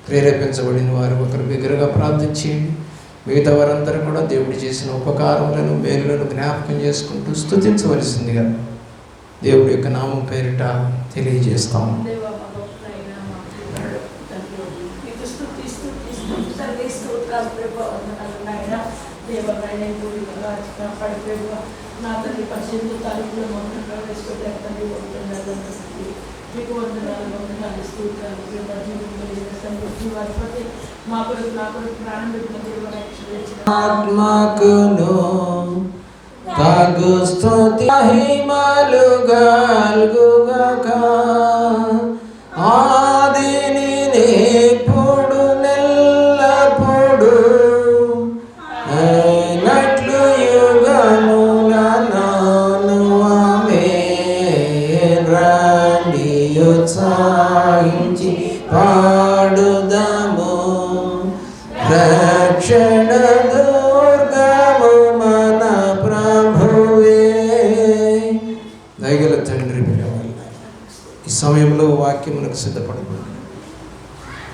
ప్రేరేపించబడిన వారు ఒకరు బిగ్గరగా ప్రార్థన చేయండి. మిగతా వారందరూ కూడా దేవుడు చేసిన ఉపకారములను మేలులను జ్ఞాపకం చేసుకుంటూ స్తుతించవలసిందిగా దేవుడి యొక్క నామం పేరిట తెలియజేస్తాము. నా తండ్రి 18వ తారీఖులో మమ్మల్ని ప్రవేశపెట్టారు తండ్రి. మీకు వందనాలు స్తోత్రాలు. మా కొరకు నా కొరకు ప్రాణం పెట్టిన దేవుడు ఆత్మకును తగు స్తుతి మహిమలు గల్గుగాక ఆదిని ఇప్పుడు నెల్లప్పుడు అయినట్లు యుగములను ఆమేన్. రండి ఉత్సాహించి పాడుదము రక్షణ దుర్గము మన ప్రభువే. దయగల తండ్రి, ఈ సమయంలో వాక్యమునకు సిద్ధపడకూడదు.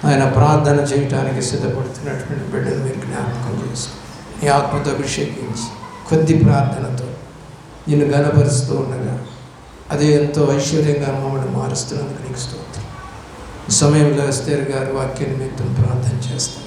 ఆయన ప్రార్థన చేయటానికి సిద్ధపడుతున్నటువంటి బిడ్డను మీరు జ్ఞాపకం చేసి నీ ఆత్మతో అభిషేకించి కొద్ది ప్రార్థనతో నిన్ను ఘనపరుస్తూ ఉండగా అదే ఎంతో ఐశ్వర్యంగా మమ్మల్ని మారుస్తున్నందుకు నీకు స్తోత్రం. ఈ సమయంలో ఎస్తేర్ గారు వాక్య నిమిత్తం ప్రార్థన చేస్తారు.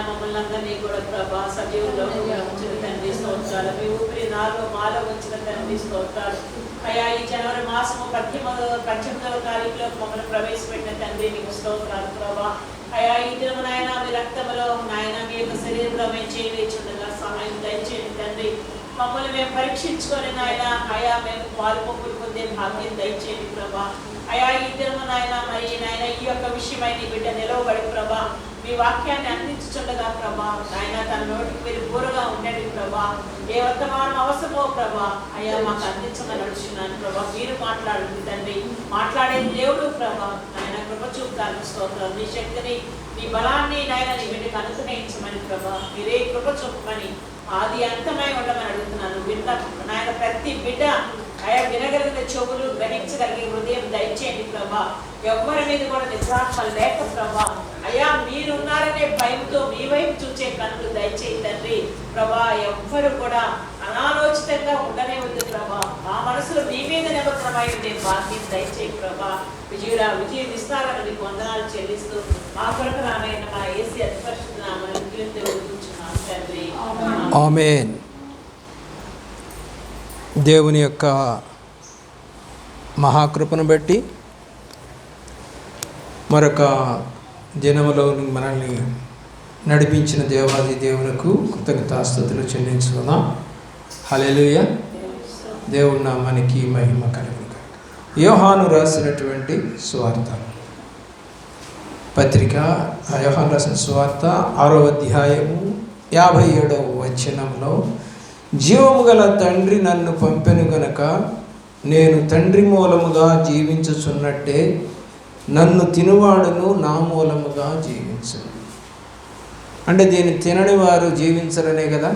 మమ్మల్ని అందరినీ కూడా ప్రభా సజీవుల్లో ఉంచిన తండ్రి స్తోత్రాలు. మీ ఊపిరి నాలో మాలో ఉంచిన తండ్రి స్తోత్రాలు. అయ్యా ఈ జనవరి మాసము 18వ తారీఖులో మమ్మల్ని ప్రవేశపెట్టిన తండ్రి నీకు స్తోత్రాలు ప్రభా. అయ్యా ఈ దినము నాయన మీ రక్తంలో నాయన మీ యొక్క శరీరంలో మేము చేయవేచుండగా సహాయం దయచేయండి తండ్రి. మమ్మల్ని మేము పరీక్షించుకొని నాయన అయా మేము పాలు పంపులు పొందే భాగ్యం దయచేయండి ప్రభా. అయా ఈ దినము నాయన మరి నాయన ఈ యొక్క విషయమై నీ బిడ్డ నిలవబడి ప్రభా మీ వాక్యాన్ని అందించుచుండగా ప్రభా నాయన తన నోటికి మీరు బూరగా ఉండండి ప్రభా. ఏ వర్తమానం అవసరమో ప్రభా అయ్యా మాకు అందించమని నడుచున్నాను ప్రభా. మీరు మాట్లాడండి తండ్రి. మాట్లాడే దేవుడు ప్రభా నాయన కృప చూపుతాను స్తోత్రం. నీ శక్తిని నీ బలాన్ని నాయన నీ బిడ్డకు అనుగ్రహించమని ప్రభా మీరే కృప చూపమని ఆది అంతమై ఉండమని అడుగుతున్నాను. విన్న నాయన ప్రతి బిడ్డ అయా వినగలిగిన చెవులు గ్రహించగలిగే హృదయం దయచేయండి ప్రభా. ఎవరి మీద కూడా నిద్రాత్మ లేక ప్రభా అయ్యా మీరున్నారనే భయంతో మీ వైపు చూసే కన్నులు దయచేయి తండ్రి ప్రభా. ఎవ్వరు కూడా అనాలోచితంగా ఉండనే ఉంది ప్రభా. మా మనసులో మీ మీద నిమగ్నమై ఉండే భాగ్యం దయచేయి ప్రభా. విజయం ఇస్తారని మీకు వందనాలు చెల్లిస్తూ మా కొరకు రామైన మా యేసు అతి పరిశుద్ధ నామమున కీర్తించుచున్నాము తండ్రి. ఆమేన్. దేవుని యొక్క మహాకృపను బట్టి మరొక దినములో మనల్ని నడిపించిన దేవాది దేవునికి కృతజ్ఞతాస్తుతులు చెల్లించుకుందాం. హల్లెలూయా. దేవుని నామానికి మహిమ కలుగును గాక. యోహాను రాసినటువంటి సువార్త పత్రిక, యోహాను రాసిన సువార్త 6వ అధ్యాయము 57వ వచనంలో జీవము గల తండ్రి నన్ను పంపెను గనక నేను తండ్రి మూలముగా జీవించుచున్నట్టే నన్ను తినువాడును నా మూలముగా జీవించును. అంటే దీన్ని తినని వారు జీవించరనే కదా,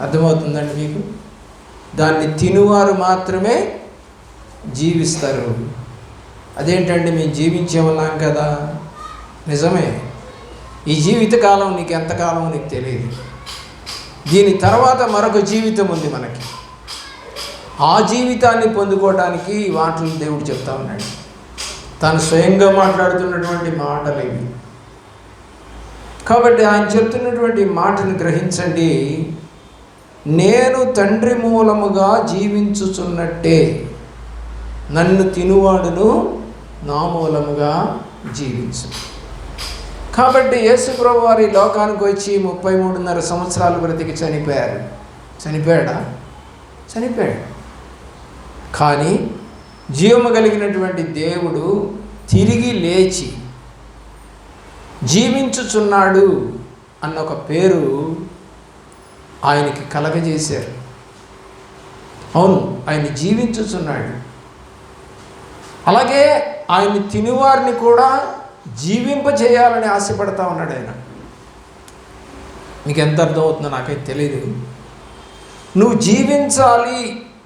అర్థమవుతుందండి మీకు? దాన్ని తినువారు మాత్రమే జీవిస్తారు. అదేంటంటే మేము జీవించేమన్నాం కదా, నిజమే. ఈ జీవితకాలం నీకు ఎంతకాలం నీకు తెలియదు. దీని తర్వాత మరొక జీవితం ఉంది మనకి. ఆ జీవితాన్ని పొందుకోవడానికి వాటిని దేవుడు చెప్తా ఉన్నాడు. తాను స్వయంగా మాట్లాడుతున్నటువంటి మాటలు ఇవి. కాబట్టి ఆయన చెప్తున్నటువంటి మాటను గ్రహించండి. నేను తండ్రి మూలముగా జీవించుచున్నట్టే నన్ను తినువాడును నా మూలముగా జీవించు. కాబట్టి యేసు ప్రభువు వారి లోకానికి వచ్చి 33.5 సంవత్సరాలు బ్రతికి చనిపోయారు. చనిపోయాడా? చనిపోయాడు. కానీ జీవము కలిగినటువంటి దేవుడు తిరిగి లేచి జీవించుచున్నాడు అన్న ఒక పేరు ఆయనకి కలగజేశారు. అవును, ఆయన జీవించుచున్నాడు. అలాగే ఆయన తినువారిని కూడా జీవింపజేయాలని ఆశపడతా ఉన్నాడు ఆయన. మీకు ఎంత అర్థమవుతుందో నాకైతే తెలియదు. నువ్వు జీవించాలి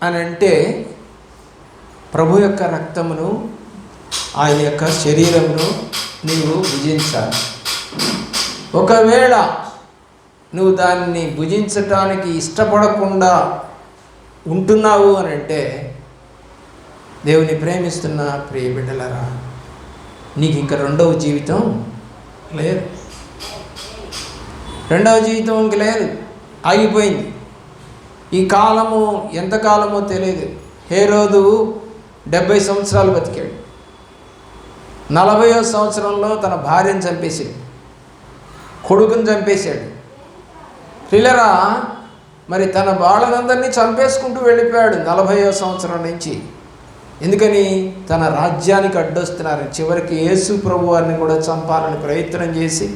అని అంటే ప్రభు యొక్క రక్తమును, ఆయన యొక్క శరీరమును నీవు భుజించాలి. ఒకవేళ నువ్వు దాన్ని భుజించటానికి ఇష్టపడకుండా ఉంటున్నావు అని అంటే, దేవుని ప్రేమిస్తున్న ప్రియ బిడ్డలారా, నీకు ఇంకా రెండవ జీవితం లేదు. రెండవ జీవితం ఇంక లేదు, ఆగిపోయింది. ఈ కాలము ఎంతకాలమో తెలియదు. హేరోదు 70 సంవత్సరాలు బతికాడు. 40వ సంవత్సరంలో తన భార్యను చంపేశాడు, కొడుకుని చంపేశాడు. పిల్లరా, మరి తన వాళ్ళనందరినీ చంపేసుకుంటూ వెళ్ళిపోయాడు 40వ సంవత్సరం నుంచి. ఎందుకని? తన రాజ్యానికి అడ్డొస్తున్నారు. చివరికి యేసు ప్రభు వారిని కూడా చంపాలని ప్రయత్నం చేసి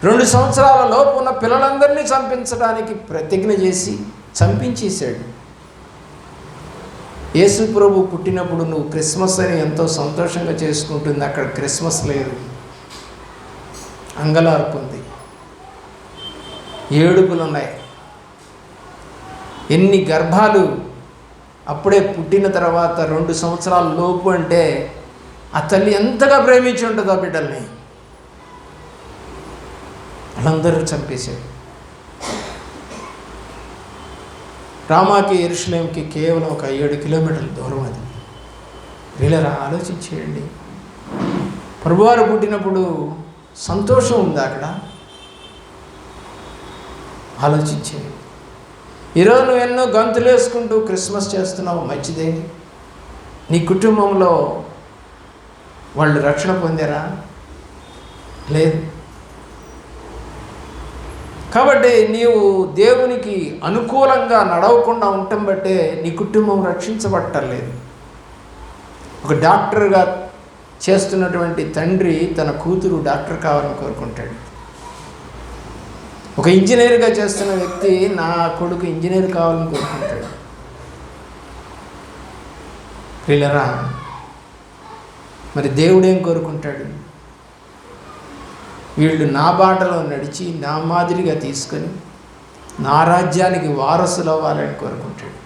2 సంవత్సరాల లోపు ఉన్న పిల్లలందరినీ చంపించడానికి ప్రతిజ్ఞ చేసి చంపించేశాడు. యేసు ప్రభు పుట్టినప్పుడు నువ్వు క్రిస్మస్ అని ఎంతో సంతోషంగా చేసుకుంటుంది. అక్కడ క్రిస్మస్ లేదు, అంగలార్పు ఉంది, ఏడుపులు ఉన్నాయి. ఎన్ని గర్భాలు అప్పుడే పుట్టిన తర్వాత 2 సంవత్సరాల లోపు అంటే ఆ తల్లి ఎంతగా ప్రేమించి ఉంటుంది ఆ బిడ్డల్ని. వాళ్ళందరూ చంపేశాడు. రామాకి యెరూషలేంకి కేవలం ఒక 7 కిలోమీటర్ల దూరం అది. వీళ్ళరా ఆలోచించేయండి. ప్రభువారు పుట్టినప్పుడు సంతోషం ఉందా అక్కడ? ఆలోచించేయండి. ఈరోజు నువ్వు ఎన్నో గంతులు వేసుకుంటూ క్రిస్మస్ చేస్తున్నావు, మంచిదే. నీ కుటుంబంలో వాళ్ళు రక్షణ పొందారా? లేదు. కాబట్టి నీవు దేవునికి అనుకూలంగా నడవకుండా ఉండటం బట్టే నీ కుటుంబం రక్షించబట్టలేదు. ఒక డాక్టర్గా చేస్తున్నటువంటి తండ్రి తన కూతురు డాక్టర్ కావాలని కోరుకుంటాడు. ఒక ఇంజనీర్గా చేస్తున్న వ్యక్తి నా కొడుకు ఇంజనీర్ కావాలని కోరుకుంటాడు. పిల్లరా, మరి దేవుడేం కోరుకుంటాడు? వీళ్ళు నా బాటలో నడిచి నా మాదిరిగా తీసుకొని నా రాజ్యానికి వారసులు అవ్వాలని కోరుకుంటాడు.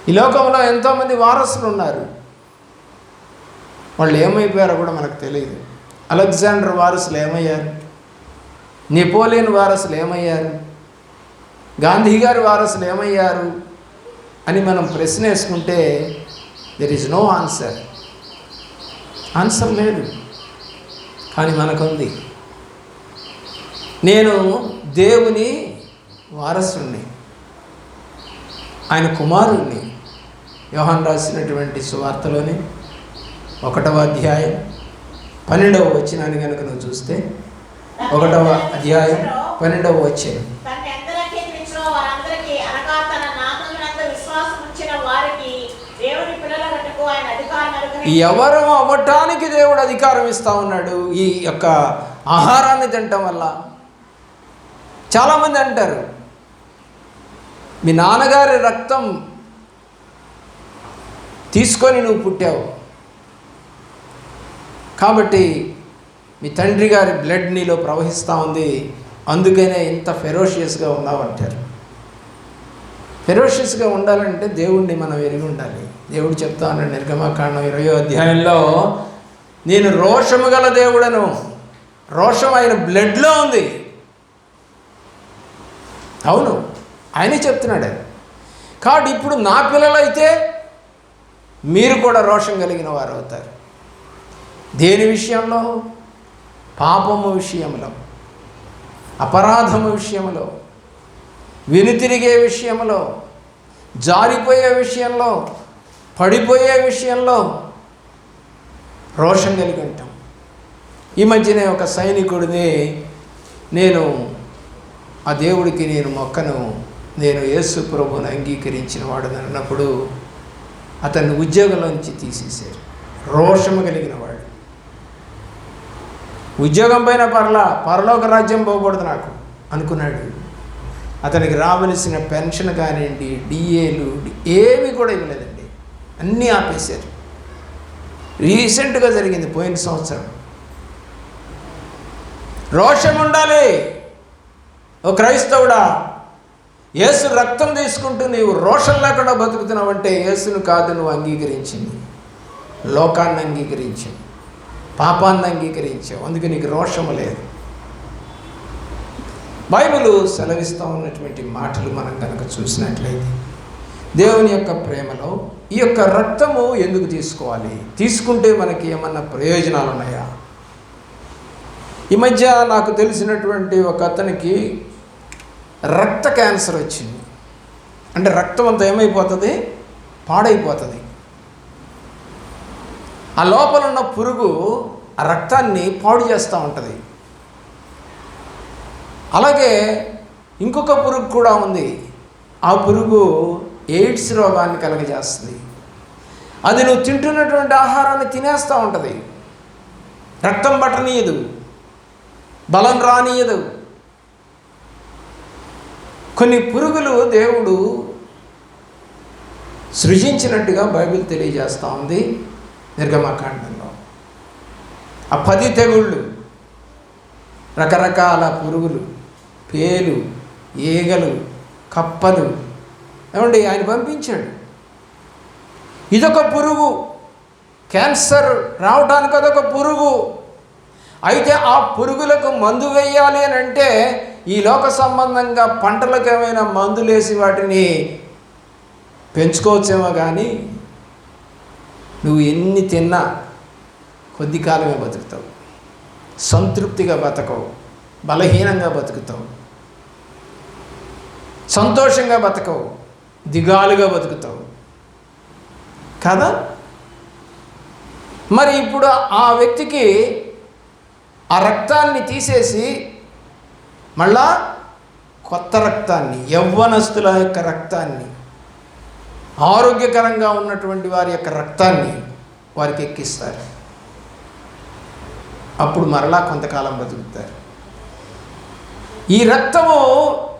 ఈ లోకంలో ఎంతోమంది వారసులు ఉన్నారు. వాళ్ళు ఏమైపోయారో కూడా మనకు తెలియదు. అలెగ్జాండర్ వారసులు ఏమయ్యారు? నెపోలియన్ వారసులు ఏమయ్యారు? గాంధీ గారి వారసులు ఏమయ్యారు అని మనం ప్రశ్న వేసుకుంటే there is no answer. Answer లేదు. కానీ మనకుంది. నేను దేవుని వారసుని, ఆయన కుమారుణ్ణి. యోహాను రాసినటువంటి సువార్తలోని 1వ అధ్యాయం 12వ వచనాన్ని కనుక నువ్వు చూస్తే 1వ అధ్యాయం 12వ వచనం, ఎవరు అవ్వటానికి దేవుడు అధికారం ఇస్తా ఉన్నాడు. ఈ యొక్క ఆహారాన్ని తినటం వల్ల చాలామంది అంటారు, మీ నాన్నగారి రక్తం తీసుకొని నువ్వు పుట్టావు కాబట్టి మీ తండ్రి గారి బ్లడ్ నీలో ప్రవహిస్తూ ఉంది, అందుకనే ఇంత ఫెరోషియస్గా ఉన్నావు అంటారు. ఫెరోషియస్గా ఉండాలంటే దేవుణ్ణి మనం ఎరిగి ఉండాలి. దేవుడు చెప్తా ఉన్నాడు నిర్గమకాండం 20వ అధ్యాయంలో, నేను రోషము గల దేవుడను, రోషం ఆయన బ్లడ్లో ఉంది. అవును, ఆయనే చెప్తున్నాడు. కాబట్టి ఇప్పుడు నా పిల్లలైతే మీరు కూడా రోషం కలిగిన వారు అవుతారు. దేని విషయంలో? పాపము విషయంలో, అపరాధము విషయంలో, వెనుతిరిగే విషయంలో, జారిపోయే విషయంలో, పడిపోయే విషయంలో రోషం కలిగి ఉంటాం. ఈ మధ్యనే ఒక సైనికుడిని నేను ఆ దేవుడికి నేను మొక్కను, నేను యేసు ప్రభువును అంగీకరించిన వాడు అన్నప్పుడు అతన్ని ఉద్యోగంలోంచి తీసేశారు. రోషము కలిగిన వాడు. ఉద్యోగం పైన పరలోక రాజ్యం పోకూడదు నాకు అనుకున్నాడు. అతనికి రావలసిన పెన్షన్ కానివ్వండి, డిఏలు ఏమి కూడా ఇవ్వలేదండి, అన్నీ ఆపేశారు. రీసెంట్గా జరిగింది, పోయిన సంవత్సరం. రోషం ఉండాలి. ఓ క్రైస్తవుడా, యేసు రక్తం తీసుకుంటూ నీవు రోషం లేకుండా బతుకుతున్నావంటే యేసును కాదు నువ్వు అంగీకరించింది, లోకాన్ని అంగీకరించింది, పాపాన్ని అంగీకరించావు, అందుకే నీకు రోషము లేదు. బైబిల్ సెలవిస్తూ ఉన్నటువంటి మాటలు మనం కనుక చూసినట్లయితే, దేవుని యొక్క ప్రేమలో ఈ యొక్క రక్తము ఎందుకు తీసుకోవాలి, తీసుకుంటే మనకి ఏమన్నా ప్రయోజనాలు ఉన్నాయా? ఈ మధ్య నాకు తెలిసినటువంటి ఒక అతనికి రక్త క్యాన్సర్ వచ్చింది. అంటే రక్తం అంతా ఏమైపోతుంది, పాడైపోతుంది. ఆ లోపల ఉన్న పురుగు ఆ రక్తాన్ని పాడు చేస్తూ ఉంటుంది. అలాగే ఇంకొక పురుగు కూడా ఉంది. ఆ పురుగు ఎయిడ్స్ రోగాన్ని కలుగజేస్తుంది. అది నువ్వు తింటున్నటువంటి ఆహారాన్ని తినేస్తూ ఉంటుంది. రక్తం పట్టనీయదు, బలం రానియదు. కొన్ని పురుగులు దేవుడు సృజించినట్టుగా బైబిల్ తెలియజేస్తూ ఉంది నిర్గమకాండంలో. ఆ 10 తెగుళ్ళు, రకరకాల పురుగులు, పేలు, ఈగలు, కప్పలు, ఏమండి ఆయన పంపించాడు. ఇదొక పురుగు, క్యాన్సర్ రావడానికి అదొక పురుగు. అయితే ఆ పురుగులకు మందు వేయాలి అని అంటే ఈ లోక సంబంధంగా పంటలకు ఏమైనా మందులేసి వాటిని పెంచుకోవచ్చేమో, కానీ నువ్వు ఎన్ని తిన్నా కొద్ది కాలమే బతుకుతావు, సంతృప్తిగా బతకవు, బలహీనంగా బతుకుతావు, సంతోషంగా బతకవు, దిగాలుగా బతుకుతావు కదా. మరి ఇప్పుడు ఆ వ్యక్తికి ఆ రక్తాన్ని తీసేసి మళ్ళా కొత్త రక్తాన్ని, యవ్వనస్తుల యొక్క రక్తాన్ని, ఆరోగ్యకరంగా ఉన్నటువంటి వారి యొక్క రక్తాన్ని వారికి ఎక్కిస్తారు. అప్పుడు మరలా కొంతకాలం బతుకుతారు. ఈ రక్తము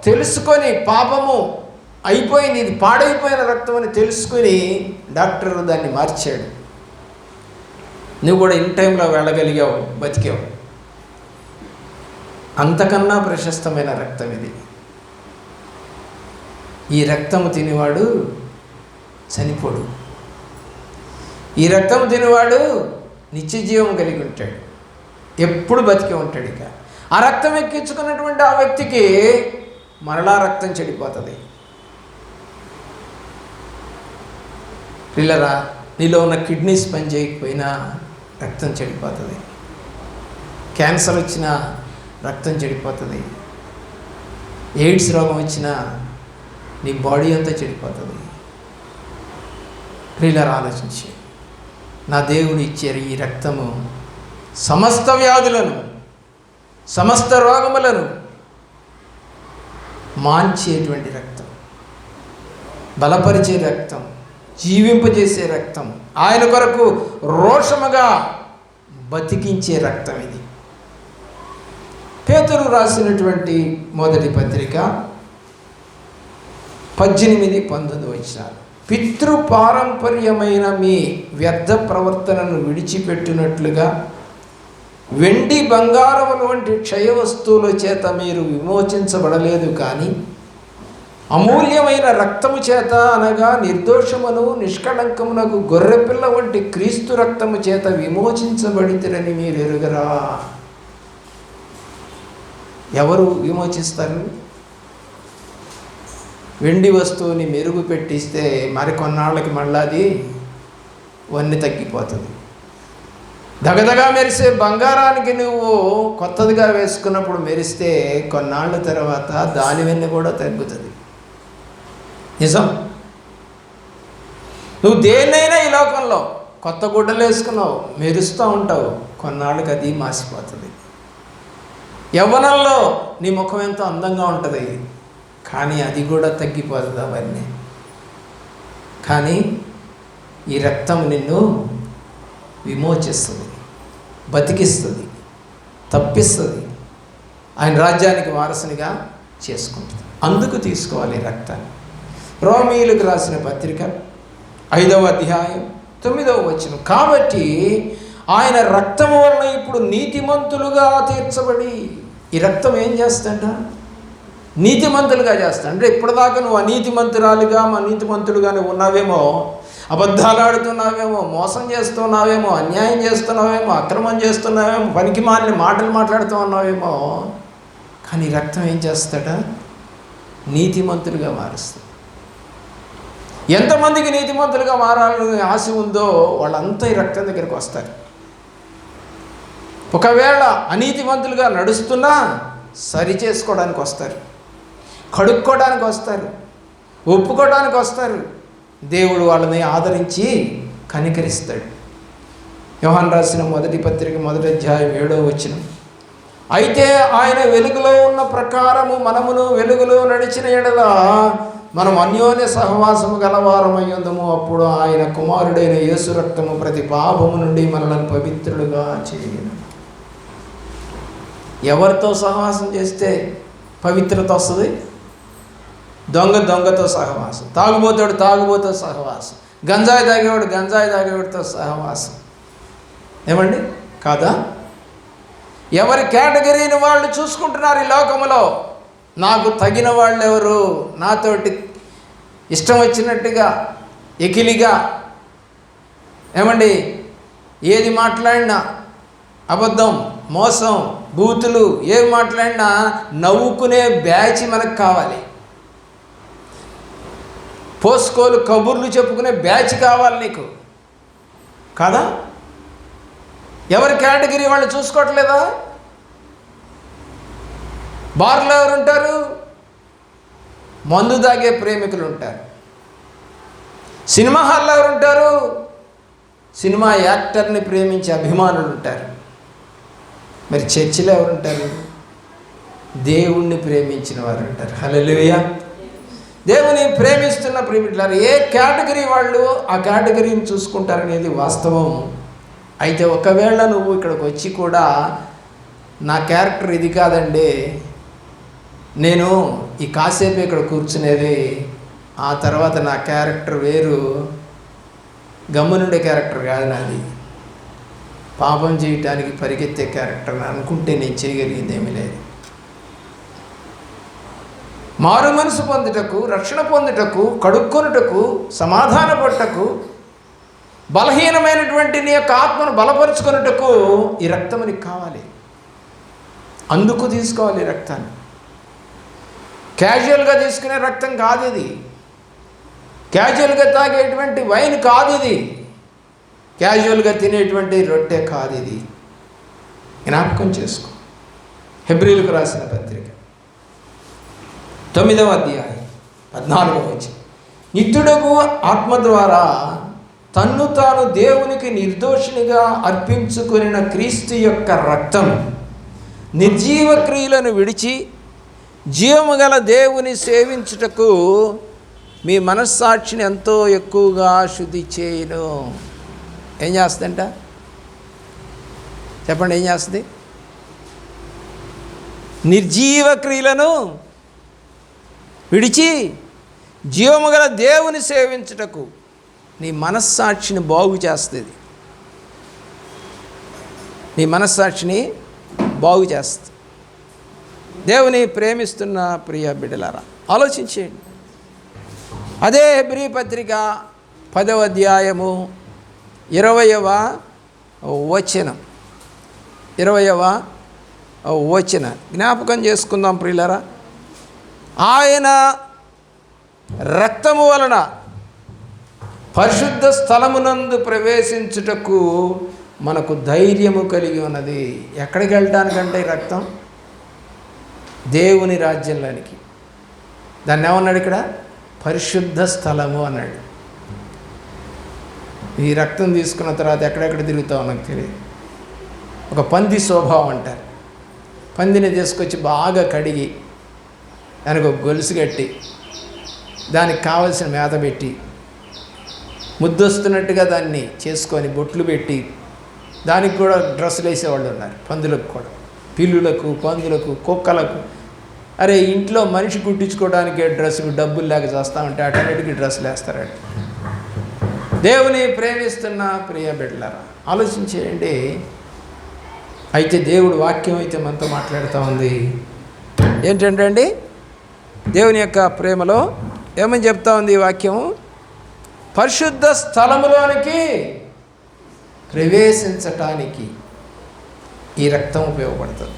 తెలుసుకొని, పాపము అయిపోయింది, ఇది పాడైపోయిన రక్తం అని తెలుసుకొని డాక్టర్ దాన్ని మార్చాడు. నువ్వు కూడా ఇన్ టైంలో వెళ్ళగలిగావు, బతికావు. అంతకన్నా ప్రశస్తమైన రక్తం ఇది. ఈ రక్తము తినేవాడు చనిపోడు. ఈ రక్తము తినేవాడు నిత్య జీవం కలిగి ఉంటాడు, ఎప్పుడు బతికి ఉంటాడు. ఇక ఆ రక్తం ఎక్కించుకున్నటువంటి ఆ వ్యక్తికి మరలా రక్తం చెడిపోతుంది. పిల్లరా, నీలో ఉన్న కిడ్నీస్ పని చేయకపోయినా రక్తం చెడిపోతుంది. క్యాన్సర్ వచ్చినా రక్తం చెడిపోతుంది. ఎయిడ్స్ రోగం వచ్చినా నీ బాడీ అంతా చెడిపోతుంది. పిల్లరా, ఆలోచించి నా దేవుడు ఇచ్చారు ఈ రక్తము సమస్త వ్యాధులను, సమస్త రోగములను మాంచేటువంటి రక్తం, బలపరిచే రక్తం, జీవింపజేసే రక్తం, ఆయన కొరకు రోషముగా బతికించే రక్తం ఇది. పేతురు రాసినటువంటి మొదటి పత్రిక 18-19 వచనాలు. పితృపారంపర్యమైన మీ వ్యర్థ ప్రవర్తనను విడిచిపెట్టినట్లుగా వెండి బంగారముల వంటి క్షయ వస్తువుల చేత మీరు విమోచించబడలేదు, కానీ అమూల్యమైన రక్తము చేత, అనగా నిర్దోషమును నిష్కళంకమునకు గొర్రెపిల్ల వంటి క్రీస్తు రక్తము చేత విమోచించబడితిరని మీరు ఎరుగరా. ఎవరు విమోచిస్తారు? వెండి వస్తువుని మెరుగు పెట్టిస్తే మరికొన్నాళ్ళకి మళ్ళీ అది వన్నె తగ్గిపోతుంది. దగదగా మెరిసే బంగారానికి నువ్వు కొత్తదిగా వేసుకున్నప్పుడు మెరిస్తే కొన్నాళ్ళ తర్వాత దాని వెన్నె కూడా తగ్గుతుంది. నిజం. నువ్వు దేన్నైనా ఈ లోకంలో కొత్త గుడ్డలు వేసుకున్నావు, మెరుస్తూ ఉంటావు, కొన్నాళ్ళకి అది మాసిపోతుంది. యవ్వనంలో నీ ముఖం ఎంతో అందంగా ఉంటుంది, కానీ అది కూడా తగ్గిపోతుంది అవన్నీ. కానీ ఈ రక్తం నిన్ను విమోచిస్తుంది, బతికిస్తుంది, తప్పిస్తుంది, ఆయన రాజ్యానికి వారసునిగా చేసుకుంటుంది. అందుకు తీసుకోవాలి ఈ రక్తాన్ని. రోమీయులకు రాసిన పత్రిక 5వ అధ్యాయం 9వ వచనం. కాబట్టి ఆయన రక్తము వలన ఇప్పుడు నీతిమంతులుగా తీర్చబడి, ఈ రక్తం ఏం చేస్తాడ? నీతిమంతులుగా చేస్తాడు. అంటే ఇప్పటిదాకా నువ్వు అనీతిమంతురాలుగా అనీతిమంతులుగా నువ్వు ఉన్నావేమో, అబద్ధాలు ఆడుతున్నావేమో, మోసం చేస్తున్నావేమో, అన్యాయం చేస్తున్నావేమో, అక్రమం చేస్తున్నావేమో, పనికి మాలిన మాటలు మాట్లాడుతూ ఉన్నావేమో. కానీ రక్తం ఏం చేస్తాడా? నీతిమంతులుగా మారుస్తుంది. ఎంతమందికి నీతిమంతులుగా మారాలని ఆశ ఉందో వాళ్ళంతా ఈ రక్తం దగ్గరికి వస్తారు. ఒకవేళ అనీతిమంతులుగా నడుస్తున్నా సరి చేసుకోవడానికి వస్తారు, కడుక్కోవడానికి వస్తారు, ఒప్పుకోవడానికి వస్తారు. దేవుడు వాళ్ళని ఆదరించి కనికరిస్తాడు. యోహాను రాసిన మొదటి పత్రిక 1వ అధ్యాయం 7వ వచనం. అయితే ఆయన వెలుగులో ఉన్న ప్రకారము మనమును వెలుగులో నడిచిన ఎడల మనం అన్యోన్య సహవాసము గలవారమయ్యుందము. అప్పుడు ఆయన కుమారుడైన యేసు రక్తము ప్రతి పాపము నుండి మనలను పవిత్రులుగా చేయను. ఎవరితో సహవాసం చేస్తే పవిత్రత వస్తుంది? దొంగతో సహవాసం, తాగుబోతో సహవాసం, గంజాయి తాగేవాడితో సహవాసం. ఏమండి? కాదా? ఎవరి కేటగిరీని వాళ్ళు చూసుకుంటున్నారు ఈ లోకంలో. నాకు తగిన వాళ్ళు ఎవరు, నాతోటి ఇష్టం వచ్చినట్టుగా ఎకిలిగా, ఏమండి, ఏది మాట్లాడినా అబద్ధం, మోసం, బూతులు ఏవి మాట్లాడినా నవ్వుకునే బ్యాచ్ మనకు కావాలి. పోస్కోలు కబుర్లు చెప్పుకునే బ్యాచ్ కావాలి నీకు, కాదా? ఎవరి కేటగిరీ వాళ్ళు చూసుకోవట్లేదా? బార్లో ఎవరు ఉంటారు? మందు తాగే ప్రేమికులు ఉంటారు. సినిమా హాల్లో ఎవరు ఉంటారు? సినిమా యాక్టర్ని ప్రేమించే అభిమానులు ఉంటారు. మరి చర్చిలో ఎవరు ఉంటారు? దేవుణ్ణి ప్రేమించిన వారు ఉంటారు. హల్లెలూయా. దేవుని ప్రేమిస్తున్న ప్రేమికులారు ఏ కేటగిరీ వాళ్ళు ఆ కేటగిరీని చూసుకుంటారనేది వాస్తవం. అయితే ఒకవేళ నువ్వు ఇక్కడికి వచ్చి కూడా నా క్యారెక్టర్ ఇది కాదండి, నేను ఈ కాసేపు ఇక్కడ కూర్చునేది, ఆ తర్వాత నా క్యారెక్టర్ వేరు, గమ్మునుండే క్యారెక్టర్ కాదు నాది, పాపం చేయటానికి పరిగెత్తే క్యారెక్టర్ అనుకుంటే నేను చేయగలిగింది ఏమీ లేదు. మారు మనసు పొందుటకు, రక్షణ పొందుటకు, కడుక్కొనుటకు, సమాధాన పట్టుటకు, బలహీనమైనటువంటి నీ యొక్క ఆత్మను బలపరుచుకొనుటకు ఈ రక్తం నీకు కావాలి. అందుకు తీసుకోవాలి ఈ రక్తాన్ని. క్యాజువల్గా తీసుకునే రక్తం కాదు ఇది, క్యాజువల్గా తాగేటువంటి వైన్ కాదు ఇది, క్యాజువల్గా తినేటువంటి రొట్టె కాదు ఇది. జ్ఞాపకం చేసుకో. హెబ్రీయులకు రాసిన పత్రిక 9వ అధ్యాయం 14వ వచనం. నిత్యుడకు ఆత్మ ద్వారా తన్ను తాను దేవునికి నిర్దోషినిగా అర్పించుకొనిన క్రీస్తు యొక్క రక్తం నిర్జీవ క్రియలను విడిచి జీవము గల దేవుని సేవించుటకు మీ మనస్సాక్షిని ఎంతో ఎక్కువగా శుద్ధి చేయను. ఏం చేస్తుందంట? చెప్పండి, ఏం చేస్తుంది? నిర్జీవ క్రియలను విడిచి జీవము గల దేవుని సేవించుటకు నీ మనస్సాక్షిని బాగు చేస్తుంది. నీ మనస్సాక్షిని బాగు చేస్తుంది. దేవుని ప్రేమిస్తున్న ప్రియ బిడ్డలారా ఆలోచించేయండి. అదే హెబ్రీ పత్రిక 10వ అధ్యాయము 20వ వచనం జ్ఞాపకం చేసుకుందాం ప్రియులారా. ఆయన రక్తము వలన పరిశుద్ధ స్థలమునందు ప్రవేశించుటకు మనకు ధైర్యము కలిగి ఉన్నది. ఎక్కడికి వెళ్ళటానికంటే రక్తం? దేవుని రాజ్యంలోనికి. దాన్ని ఏమన్నాడు ఇక్కడ? పరిశుద్ధ స్థలము అన్నాడు. ఈ రక్తం తీసుకున్న తర్వాత ఎక్కడెక్కడ తిరుగుతావు నాకు తెలియదు. ఒక పంది స్వభావం అంటారు. పందిని తీసుకొచ్చి బాగా కడిగి దానికి ఒక గొలుసు కట్టి దానికి కావలసిన మేత పెట్టి ముద్దొస్తున్నట్టుగా దాన్ని చేసుకొని బొట్లు పెట్టి దానికి కూడా డ్రెస్సులు వేసేవాళ్ళు ఉన్నారు. పందులకు కూడా, పిల్లులకు, పందులకు, కుక్కలకు. అరే ఇంట్లో మనిషి కుట్టించుకోవడానికి డ్రెస్సుకు డబ్బులు లేక చేస్తూ ఉంటే అటన్నిటికీ డ్రెస్సులు వేస్తారండి. దేవుని ప్రేమిస్తున్న ప్రియ బిడ్డలారా ఆలోచించేయండి. అయితే దేవుడు వాక్యం అయితే మనతో మాట్లాడుతూ ఉంది. ఏంటంటే అండి, దేవుని యొక్క ప్రేమలో ఏమని చెప్తా ఉంది ఈ వాక్యం? పరిశుద్ధ స్థలములోనికి ప్రవేశించటానికి ఈ రక్తం ఉపయోగపడుతుంది.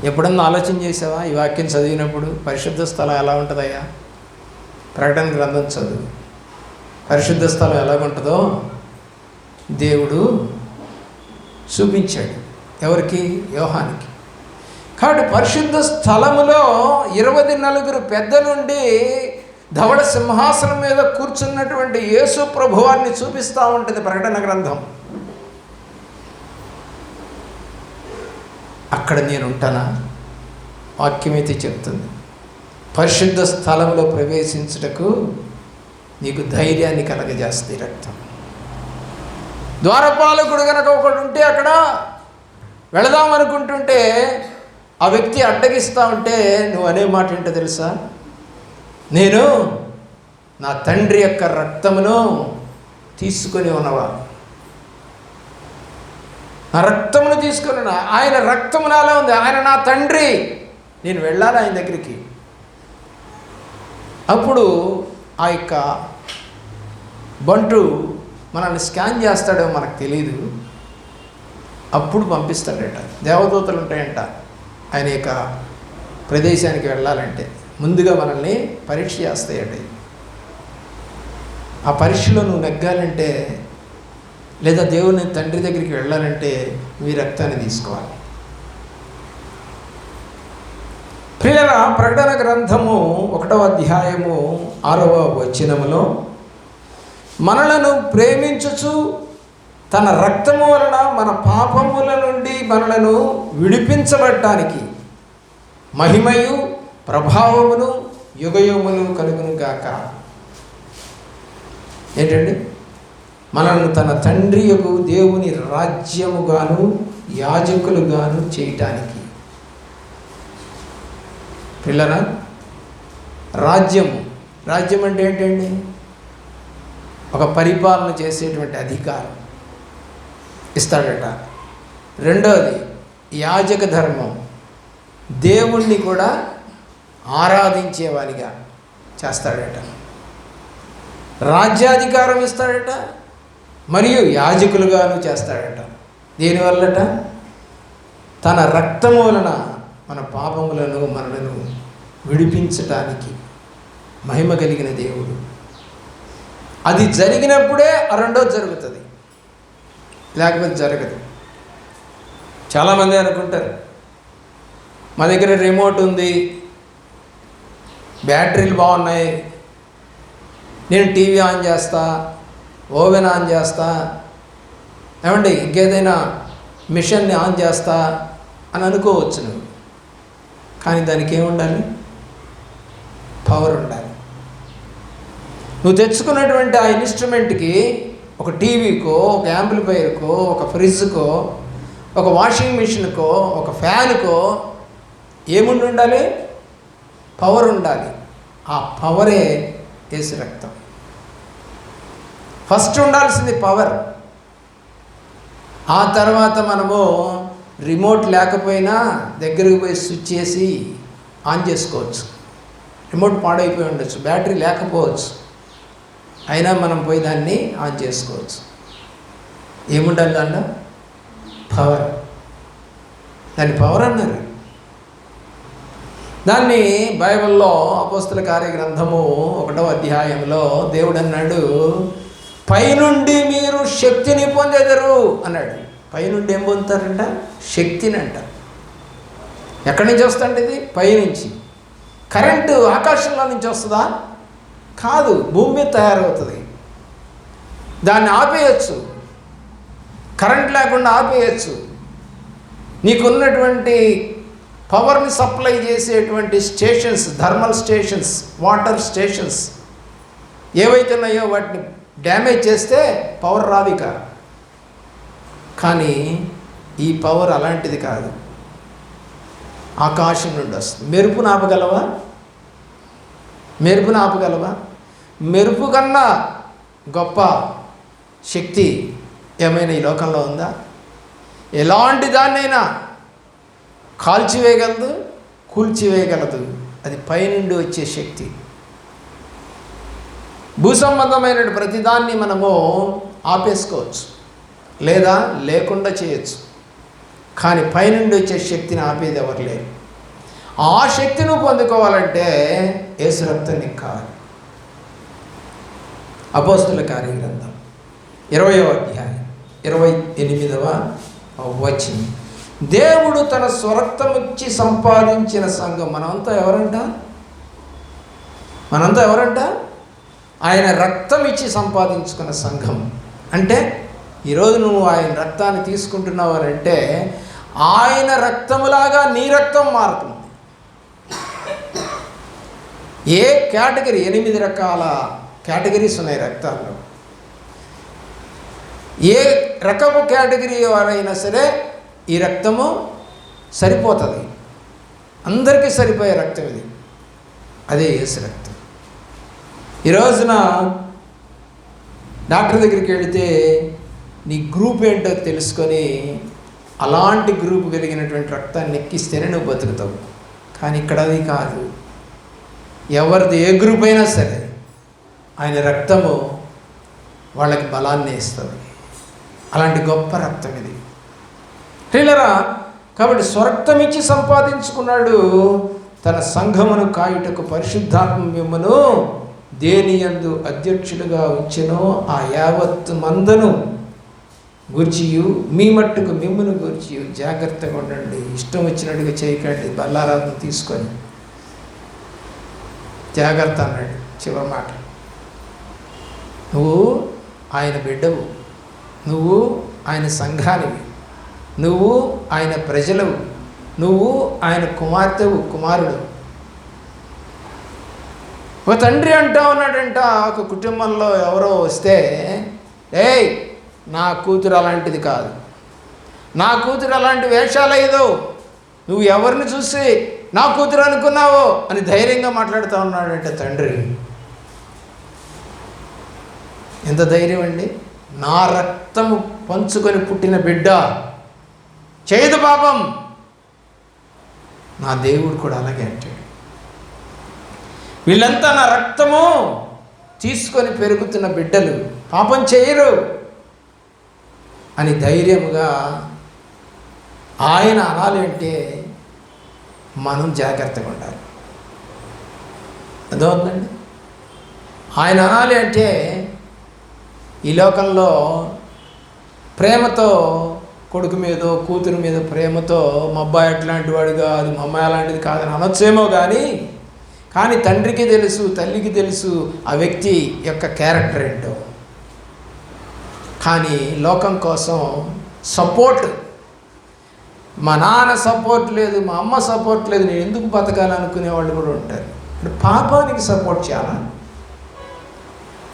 ఎప్పుడన్నా ఆలోచన చేసావా? ఈ వాక్యం చదివినప్పుడు పరిశుద్ధ స్థలం ఎలా ఉంటుందయ్యా? ప్రకటన గ్రంథం చదువు. పరిశుద్ధ స్థలం ఎలాగుంటుందో దేవుడు చూపించాడు. ఎవరికి? యోహానికి. కాబట్టి పరిశుద్ధ స్థలములో 24 పెద్దలుండి ధవళ సింహాసనం మీద కూర్చున్నటువంటి యేసు ప్రభువాన్ని చూపిస్తూ ఉంటుంది ప్రకటన గ్రంథం. అక్కడ నేను ఉంటానా? వాక్యమైతే చెప్తుంది. పరిశుద్ధ స్థలంలో ప్రవేశించుటకు నీకు ధైర్యాన్ని కలగజేస్తుంది రక్తం. ద్వారపాలకుడు కనుక ఒకడు ఉంటే అక్కడ వెళదాం అనుకుంటుంటే ఆ వ్యక్తి అడ్డగిస్తూ ఉంటే నువ్వు అనే మాట ఏంటో తెలుసా? నేను నా తండ్రి యొక్క రక్తమును తీసుకొని ఉన్నవా? నా రక్తమును తీసుకొని ఉన్నా. ఆయన రక్తము నాలో ఉంది. ఆయన నా తండ్రి. నేను వెళ్ళాలి ఆయన దగ్గరికి. అప్పుడు ఆ యొక్క బంటు మనల్ని స్కాన్ చేస్తాడో మనకు తెలియదు. అప్పుడు పంపిస్తాడట. దేవదూతలు ఉంటాయంట ఆయన యొక్క ప్రదేశానికి వెళ్ళాలంటే. ముందుగా మనల్ని పరీక్ష చేస్తాయట. ఆ పరీక్షలో నువ్వు నెగ్గాలంటే లేదా దేవుని తండ్రి దగ్గరికి వెళ్ళాలంటే మీ రక్తాన్ని తీసుకోవాలి. ప్రియుల ప్రకటన గ్రంథము 1వ అధ్యాయము 6వ వచనములో మనలను ప్రేమించుచు తన రక్తము వలన మన పాపముల నుండి మనలను విడిపించబడటానికి మహిమయు ప్రభావమును యుగయుగములు కలుగును గాక. ఏంటండి? మనల్ని తన తండ్రి యొక్క దేవుని రాజ్యముగాను యాజకులుగాను చేయటానికి. పిల్లరా, రాజ్యం అంటే ఏంటండి? ఒక పరిపాలన చేసేటువంటి అధికారం ఇస్తాడట. రెండోది యాజక ధర్మం, దేవుణ్ణి కూడా ఆరాధించేవానిగా చేస్తాడట. రాజ్యాధికారం ఇస్తాడట, మరియు యాజకులుగాను చేస్తాడట. దీనివల్లట తన రక్తము వలన మన పాపములను మనలను విడిపించటానికి మహిమ కలిగిన దేవుడు. అది జరిగినప్పుడే ఆ రెండోది జరుగుతుంది, లేకపోతే జరగదు. చాలామంది అనుకుంటారు మా దగ్గర రిమోట్ ఉంది, బ్యాటరీలు బాగున్నాయి, నేను టీవీ ఆన్ చేస్తా, ఓవెన్ ఆన్ చేస్తా, ఏమండి ఇంకేదైనా మిషన్ని ఆన్ చేస్తా అని అనుకోవచ్చు నువ్వు. కానీ దానికి ఏముండాలి? పవర్ ఉండాలి. నువ్వు తెచ్చుకున్నటువంటి ఆ ఇన్స్ట్రుమెంట్కి ఒక టీవీకో, ఒక యాంప్లిఫైర్కో, ఒక ఫ్రిడ్జ్కో, ఒక వాషింగ్ మిషన్కో, ఒక ఫ్యాన్కో ఏముండి ఉండాలి? పవర్ ఉండాలి. ఆ పవరే యేసు రక్తం. ఫస్ట్ ఉండాల్సింది పవర్. ఆ తర్వాత మనము రిమోట్ లేకపోయినా దగ్గరికి పోయి స్విచ్ చేసి ఆన్ చేసుకోవచ్చు. రిమోట్ పాడైపోయి ఉండొచ్చు, బ్యాటరీ లేకపోవచ్చు, అయినా మనం పోయి దాన్ని ఆన్ చేసుకోవచ్చు. ఏముండాలి దాంట్లో? పవర్. దాని పవర్ అన్నారు. దాన్ని బైబిల్లో అపోస్తల కార్యగ్రంథము 1వ అధ్యాయంలో దేవుడు అన్నాడు, పైనుండి మీరు శక్తిని పొందెదరు అన్నాడు. పైనుండి ఏం పొందుతారంట? శక్తిని అంట. ఎక్కడి నుంచి వస్తుందంటే ఇది? పైనుంచి. కరెంటు ఆకాశంలో నుంచి వస్తుందా? కాదు, భూమి మీద తయారవుతుంది. దాన్ని ఆపేయచ్చు, కరెంట్ లేకుండా ఆపేయచ్చు. నీకున్నటువంటి పవర్ని సప్లై చేసేటువంటి stations, thermal stations, water stations ఏవైతే ఉన్నాయో వాటిని డ్యామేజ్ చేస్తే పవర్ రావిక. కానీ ఈ పవర్ అలాంటిది కాదు, ఆకాశం నుండి వస్తుంది. మెరుపును ఆపగలవా? మెరుపును ఆపగలవా? మెరుపు కన్నా గొప్ప శక్తి ఏమైనా ఈ లోకంలో ఉందా? ఎలాంటి దాన్నైనా కాల్చివేయగలదు, కూల్చివేయగలదు. అది పైనుండి వచ్చే శక్తి. భూసంబంధమైన ప్రతిదాన్ని మనము ఆపేసుకోవచ్చు లేదా లేకుండా చేయొచ్చు, కానీ పైనుండి వచ్చే శక్తిని ఆపేది ఎవరు లేరు. ఆ శక్తిని పొందుకోవాలంటే యేసు రక్తం నీకు కావాలి. అపోస్తల కార్యగ్రంథం 20వ అధ్యాయం 28వ వచనం, దేవుడు తన స్వరక్తమిచ్చి సంపాదించిన సంఘం. మనంతా ఎవరంట? ఆయన రక్తం ఇచ్చి సంపాదించుకున్న సంఘం. అంటే ఈరోజు నువ్వు ఆయన రక్తాన్ని తీసుకుంటున్నావు అని అంటే ఆయన రక్తములాగా నీ రక్తం మారుతుంది. ఏ కేటగిరీ? 8 రకాల కేటగిరీస్ ఉన్నాయి రక్తాల్లో. ఏ రకము కేటగిరీ వారైనా సరే ఈ రక్తము సరిపోతుంది. అందరికీ సరిపోయే రక్తం ఇది. అదే యేసు రక్తం. ఈ రోజున డాక్టర్ దగ్గరికి వెళితే నీ గ్రూప్ ఏంటో తెలుసుకొని అలాంటి గ్రూప్ కలిగినటువంటి రక్తాన్ని ఎక్కిస్తేనే నువ్వు బతుకుతావు. కానీ ఇక్కడ అది కాదు. ఎవరిది ఏ గ్రూప్ అయినా సరే ఆయన రక్తము వాళ్ళకి బలాన్ని ఇస్తుంది. అలాంటి గొప్ప రక్తం ఇది ప్రియులారా. కాబట్టి స్వరక్తం ఇచ్చి సంపాదించుకున్నాడు. తన సంఘమును కాయుటకు పరిశుద్ధాత్మ మిమ్మును దేని యందు అధ్యక్షులుగా ఉంచెనో ఆ యావత్తు మందను గూర్చియు మీ మట్టుకు మిమ్మును గూర్చియు జాగ్రత్తగా ఉండండి. ఇష్టం వచ్చినట్టుగా చేయకండి. బల్లారాధన తీసుకొని జాగ్రత్త అన్నాడు. చివరి మాట, నువ్వు ఆయన బిడ్డవు, నువ్వు ఆయన సంఘానివి, నువ్వు ఆయన ప్రజలవు, నువ్వు ఆయన కుమార్తెవు, కుమారుడు. ఒక తండ్రి అంటా ఉన్నాడంట ఒక కుటుంబంలో ఎవరో వస్తే, ఏయ్ నా కూతురు అలాంటిది కాదు, నా కూతురు అలాంటి వేషాలేదు, నువ్వు ఎవరిని చూసి నా కూతురు అనుకున్నావో అని ధైర్యంగా మాట్లాడుతూ ఉన్నాడంటే తండ్రి. ఎంత ధైర్యం అండి! నా రక్తము పంచుకొని పుట్టిన బిడ్డ చేయదు పాపం, నా దేవుడు కూడా అలాగే అంటాడు. వీళ్ళంతా నా రక్తము తీసుకొని పెరుగుతున్న బిడ్డలు, పాపం చేయరు అని ధైర్యముగా ఆయన అనాలి అంటే మనం జాగ్రత్తగా ఉండాలి. అర్థమవుతుందండి? ఆయన అనాలి అంటే ఈ లోకంలో ప్రేమతో కొడుకు మీదో కూతురు మీద ప్రేమతో మా అబ్బాయి అట్లాంటి వాడు కాదు, మా అమ్మాయి అలాంటిది కాదని అనొచ్చేమో కానీ తండ్రికి తెలుసు, తల్లికి తెలుసు ఆ వ్యక్తి యొక్క క్యారెక్టర్ ఏంటో. కానీ లోకం కోసం సపోర్ట్, మా నాన్న సపోర్ట్ లేదు, మా అమ్మ సపోర్ట్ లేదు, నేను ఎందుకు బతకాలనుకునే వాళ్ళు కూడా ఉంటారు. అంటే పాపానికి సపోర్ట్ చేయాలా?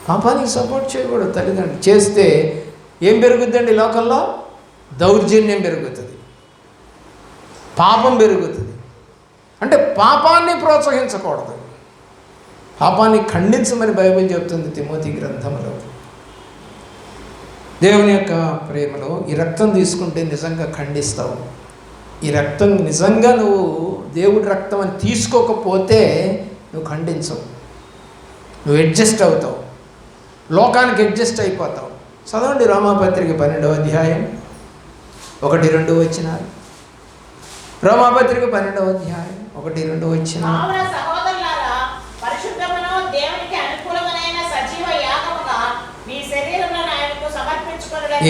పాపానికి సపోర్ట్ చేయకూడదు. తల్లిదండ్రులు చేస్తే ఏం పెరుగుద్దండి లోకంలో? దౌర్జన్యం పెరుగుతుంది, పాపం పెరుగుతుంది. అంటే పాపాన్ని ప్రోత్సహించకూడదు, పాపాన్ని ఖండించమని బైబిల్ చెప్తుంది తిమోతి గ్రంథంలో. దేవుని యొక్క ప్రేమలో ఈ రక్తం తీసుకుంటే నిజంగా ఖండిస్తావు. ఈ రక్తం నిజంగా నువ్వు దేవుడి రక్తం అని తీసుకోకపోతే నువ్వు ఖండించవు, నువ్వు అడ్జస్ట్ అవుతావు, లోకానికి అడ్జస్ట్ అయిపోతావు. చదవండి రోమాపత్రిక 12వ అధ్యాయం 1-2 వచనాలు. రోమాపత్రిక 12వ అధ్యాయం 1-2 వచనాలు.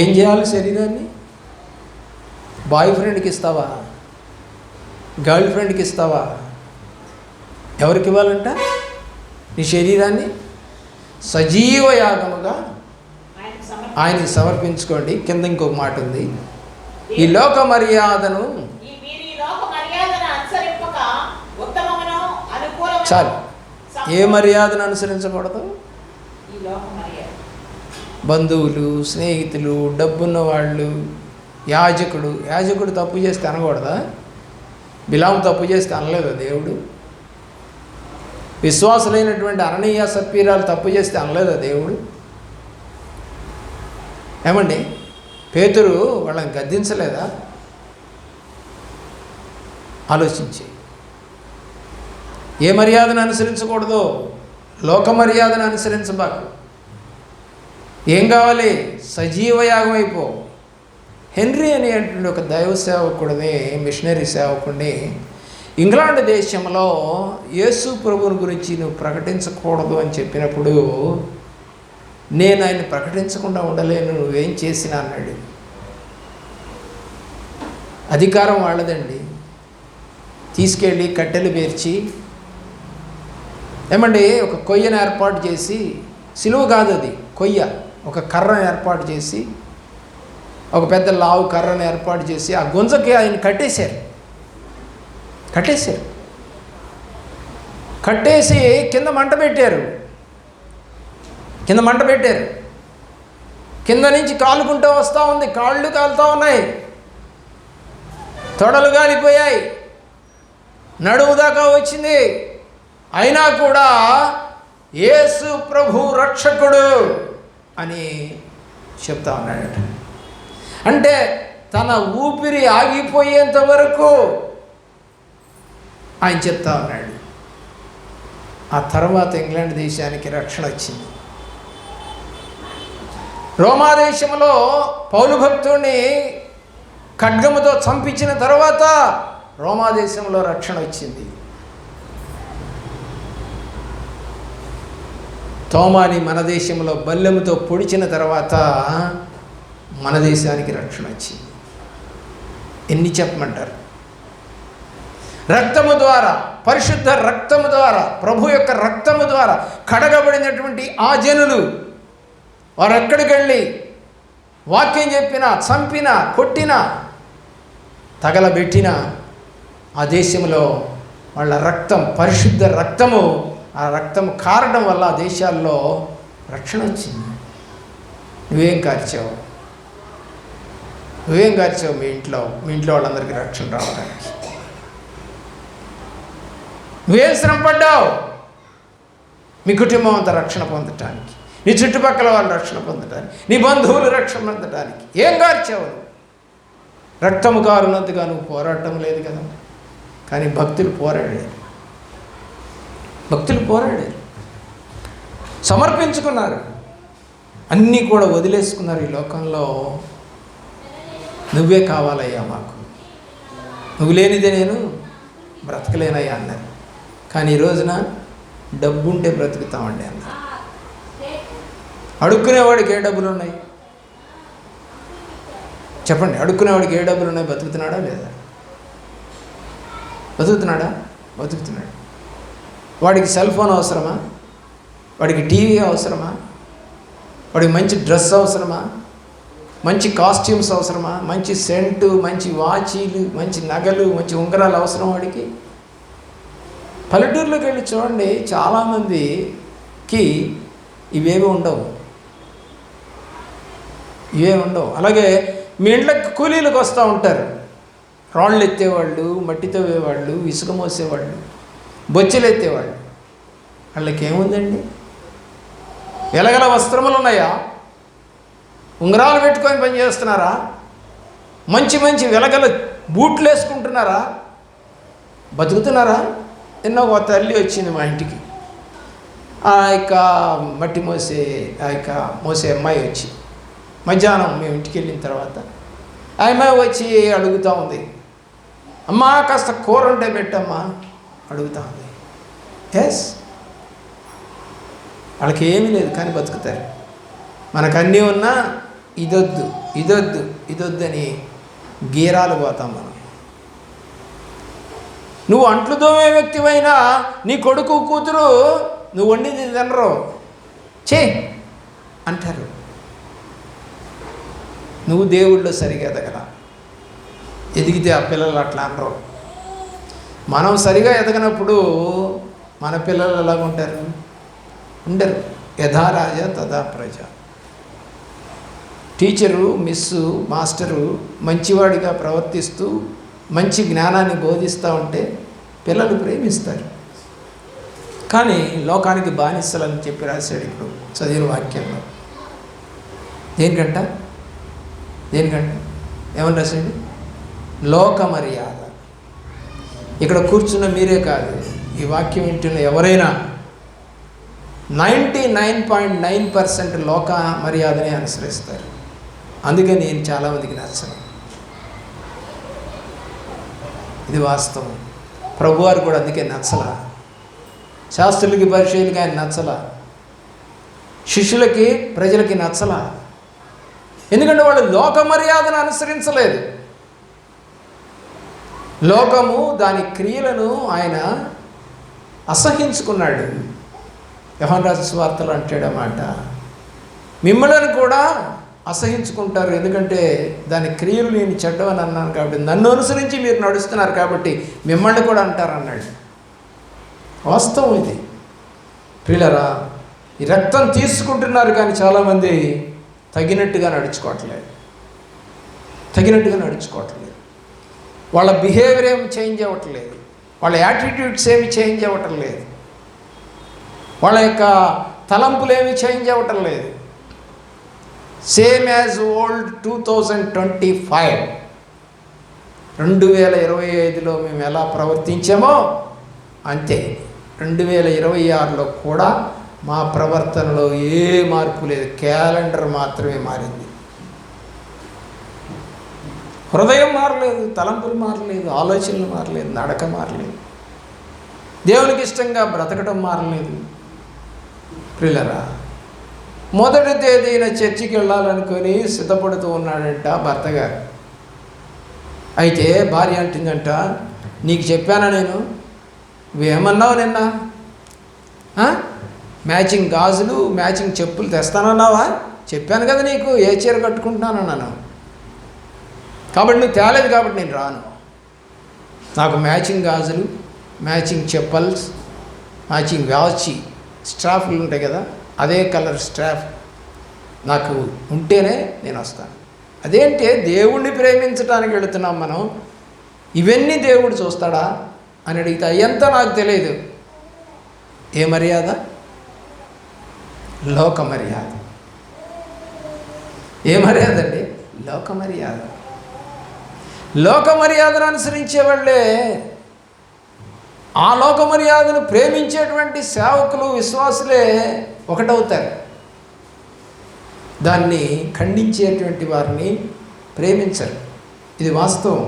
ఏం చేయాలి? శరీరాన్ని బాయ్ ఫ్రెండ్కి ఇస్తావా? గర్ల్ ఫ్రెండ్కి ఇస్తావా? ఎవరికి ఇవ్వాలంట? నీ శరీరాన్ని సజీవ యాగముగా ఆయనకి సమర్పించుకోండి. కింద ఇంకొక మాట ఉంది, ఈ లోక మర్యాదను. చాలు. ఏ మర్యాదను అనుసరించకూడదు? బంధువులు, స్నేహితులు, డబ్బున్న వాళ్ళు, యాజకుడు తప్పు చేస్తే అనకూడదా? బిలాము తప్పు చేస్తే అనలేదా దేవుడు? విశ్వాసులైనటువంటి అననీయ సప్పీరాలు తప్పు చేస్తే అనలేదా దేవుడు? ఏమండి, పేతురు వాళ్ళని గద్దించలేదా? ఆలోచించి. ఏ మర్యాదను అనుసరించకూడదు? లోక మర్యాదను అనుసరించబాకు. ఏం కావాలి? సజీవ యాగం అయిపో. హెన్రీ అనేటువంటి ఒక దైవ సేవకుడిని, మిషనరీ సేవకుడిని ఇంగ్లాండ్ దేశంలో యేసు ప్రభువుని గురించి నువ్వు ప్రకటించకూడదు అని చెప్పినప్పుడు, నేను ఆయన ప్రకటించకుండా ఉండలేను, నువ్వేం చేసినా అన్నాడు. అధికారం వాళ్ళదండి. తీసుకెళ్ళి కట్టెలు పేర్చి, ఏమండి, ఒక కొయ్యను ఏర్పాటు చేసి, సిలువ కాదు అది, కొయ్య, ఒక కర్రను ఏర్పాటు చేసి, ఒక పెద్ద లావు కర్రను ఏర్పాటు చేసి ఆ గుంజకి ఆయన కట్టేసి కింద మంట పెట్టారు. కింద నుంచి కాలుకుంటూ వస్తూ ఉంది, కాళ్ళు కాలుతూ ఉన్నాయి, తొడలు కాలిపోయాయి, నడుము దాకా వచ్చింది. అయినా కూడా యేసు ప్రభు రక్షకుడు అని చెప్తా ఉన్నాడట. అంటే తన ఊపిరి ఆగిపోయేంత వరకు ఆయన చెప్తా ఉన్నాడు. ఆ తర్వాత ఇంగ్లాండ్ దేశానికి రక్షణ వచ్చింది. రోమా దేశంలో పౌలు భక్తుడిని ఖడ్గముతో చంపించిన తర్వాత రోమా దేశంలో రక్షణ వచ్చింది. తోమాని మన దేశంలో బల్లెముతో పొడిచిన తర్వాత మన దేశానికి రక్షణ వచ్చింది. ఎన్ని చెప్పమంటారు? రక్తము ద్వారా, పరిశుద్ధ రక్తము ద్వారా, ప్రభు యొక్క రక్తము ద్వారా కడగబడినటువంటి ఆ జనులు, వారు ఎక్కడికి వెళ్ళి వాక్యం చెప్పినా, చంపినా, కొట్టినా, తగలబెట్టినా ఆ దేశంలో వాళ్ళ రక్తం, పరిశుద్ధ రక్తము, ఆ రక్తం కారడం వల్ల ఆ దేశాల్లో రక్షణ వచ్చింది. నువ్వేం కార్చావు? మీ ఇంట్లో వాళ్ళందరికీ రక్షణ రావడానికి నువ్వేం శ్రమ పడ్డావు? మీ కుటుంబం అంతా రక్షణ పొందటానికి, నీ చుట్టుపక్కల వాళ్ళు రక్షణ పొందటానికి, నీ బంధువులు రక్షణ పొందటానికి ఏం కార్చావు? రక్తము కారునంతగా నువ్వు పోరాటం లేదు కదా. కానీ భక్తులు పోరాడారు, సమర్పించుకున్నారు, అన్నీ కూడా వదిలేసుకున్నారు. ఈ లోకంలో నువ్వే కావాలయ్యా మాకు, నువ్వు లేనిదే నేను బ్రతకలేనయ్యా అన్నారు. కానీ ఈ రోజున డబ్బుంటే బ్రతుకుతామండి అన్నారు. అడుక్కునేవాడికి ఏ డబ్బులు ఉన్నాయి చెప్పండి? అడుక్కునేవాడికి ఏ డబ్బులు ఉన్నాయి? బతుకుతున్నాడా లేదా? బతుకుతున్నాడు. వాడికి సెల్ ఫోన్ అవసరమా? వాడికి టీవీ అవసరమా? వాడికి మంచి డ్రెస్ అవసరమా? మంచి కాస్ట్యూమ్స్ అవసరమా? మంచి సెంటు, మంచి వాచీలు, మంచి నగలు, మంచి ఉంగరాలు అవసరం వాడికి? పల్లెటూరులోకి వెళ్ళి చూడండి, చాలామందికి ఇవేమీ ఉండవు. అలాగే మీ ఇంట్లోకి కూలీలకు వస్తూ ఉంటారు. రాళ్ళు ఎత్తేవాళ్ళు, మట్టి తవ్వేవాళ్ళు, ఇసుక మోసేవాళ్ళు, బొచ్చెలు ఎత్తేవాళ్ళు. వాళ్ళకి ఏముందండి? వెలగల వస్త్రములు ఉన్నాయా? ఉంగరాలు పెట్టుకొని పని చేస్తున్నారా? మంచి మంచి వెలగల బూట్లు వేసుకుంటున్నారా? బతుకుతున్నారా? ఎన్నో ఒక తల్లి వచ్చింది మా ఇంటికి. ఆ యొక్క మట్టి మోసే అమ్మాయి వచ్చి మధ్యాహ్నం మేము ఇంటికి వెళ్ళిన తర్వాత ఆ అమ్మాయి వచ్చి అడుగుతూ ఉంది, అమ్మా కాస్త కూర ఉంటే పెట్టమ్మా అడుగుతూ ఉంది. ఎస్, వాళ్ళకి ఏమీ లేదు కానీ బతుకుతారు. మనకన్నీ ఉన్నా ఇదొద్దు ఇదొద్దు ఇదొద్దు అని గీరాలు పోతాం మనం. నువ్వు అంట్లు తోమే వ్యక్తివైనా నీ కొడుకు కూతురు నువ్వు వండింది తినరు, చే అంటారు. నువ్వు దేవుళ్ళు సరిగా ఎదగల, ఎదిగితే ఆ పిల్లలు అట్లా అనరు. మనం సరిగా ఎదగనప్పుడు మన పిల్లలు ఎలాగుంటారు? ఉండరు. యథా రాజ తథా ప్రజ. టీచరు, మిస్సు, మాస్టరు మంచివాడిగా ప్రవర్తిస్తూ మంచి జ్ఞానాన్ని బోధిస్తూ ఉంటే పిల్లలు ప్రేమిస్తారు. కానీ లోకానికి బానిసలని చెప్పి రాశాడు ఇప్పుడు చదివిన వాక్యంలో. దేనికంట ఏమని రాశాడు? లోక మర్యాద. ఇక్కడ కూర్చున్న మీరే కాదు, ఈ వాక్యం వింటున్న ఎవరైనా 99.9% లోక మర్యాదనే అనుసరిస్తారు. అందుకే నేను చాలామందికి నచ్చను. ఇది వాస్తవం. ప్రభువారు కూడా అందుకే నచ్చలా. శాస్త్రులకి పరిచయులకి ఆయన నచ్చలా, శిష్యులకి ప్రజలకి నచ్చలా. ఎందుకంటే వాళ్ళు లోక మర్యాదను అనుసరించలేదు. లోకము దాని క్రియలను ఆయన అసహించుకున్నాడు. యోహాను రాసిన సువార్తలో అంటాడన్నమాట, మిమ్మల్ని కూడా అసహించుకుంటారు, ఎందుకంటే దాని క్రియలు నేను చెడ్డవని అన్నాను కాబట్టి, నన్ను అనుసరించి మీరు నడుస్తున్నారు కాబట్టి మిమ్మల్ని కూడా అంటారు అన్నాడు. వాస్తవం ఇది. ప్రియులరా, ఈ రక్తం తీసుకుంటున్నారు కానీ చాలామంది తగినట్టుగా నడుచుకోవట్లేదు. వాళ్ళ బిహేవియర్ ఏమి చేంజ్ అవ్వట్లేదు, వాళ్ళ యాటిట్యూడ్స్ ఏమి చేంజ్ అవ్వటం లేదు, వాళ్ళ యొక్క తలంపులు ఏమి చేంజ్ అవ్వటం లేదు. సేమ్ యాజ్ ఓల్డ్ 2025 2025లో మేము ఎలా ప్రవర్తించామో అంతే 2026లో కూడా మా ప్రవర్తనలో ఏ మార్పు లేదు. క్యాలెండర్ మాత్రమే మారింది. హృదయం మారలేదు, తలంపులు మారలేదు, ఆలోచనలు మారలేదు, నడక మారలేదు, దేవునికి ఇష్టంగా బ్రతకడం మారలేదు. ప్రియులరా, మొదటి తేదీన చర్చికి వెళ్ళాలనుకొని సిద్ధపడుతూ ఉన్నాడంట భర్త గారు. అయితే భార్య అంటుందంట, నీకు చెప్పానా నేను? నువ్వేమన్నావు నిన్న? మ్యాచింగ్ గాజులు, మ్యాచింగ్ చెప్పులు తెస్తానన్నావా? చెప్పాను కదా నీకు ఏ చీర కట్టుకుంటున్నానన్నాను. కాబట్టి నువ్వు తేలేదు కాబట్టి నేను రాను. నాకు మ్యాచింగ్ గాజులు, మ్యాచింగ్ చెప్పల్స్, మ్యాచింగ్ వాచి స్ట్రాఫ్లు ఉంటాయి కదా, అదే కలర్ స్ట్రాఫ్ నాకు ఉంటేనే నేను వస్తాను. అదేంటే దేవుణ్ణి ప్రేమించడానికి వెళుతున్నాం మనం, ఇవన్నీ దేవుడు చూస్తాడా అని అడిగితే అయ్యంతా నాకు తెలియదు. ఏ మర్యాద? లోక మర్యాద. ఏ మర్యాద అండి? లోక మర్యాద. లోక మర్యాదను అనుసరించే వాళ్ళే, ఆ లోక మర్యాదను ప్రేమించేటువంటి సేవకులు, విశ్వాసులే ఒకటవుతారు. దాన్ని ఖండించేటువంటి వారిని ప్రేమించరు. ఇది వాస్తవం.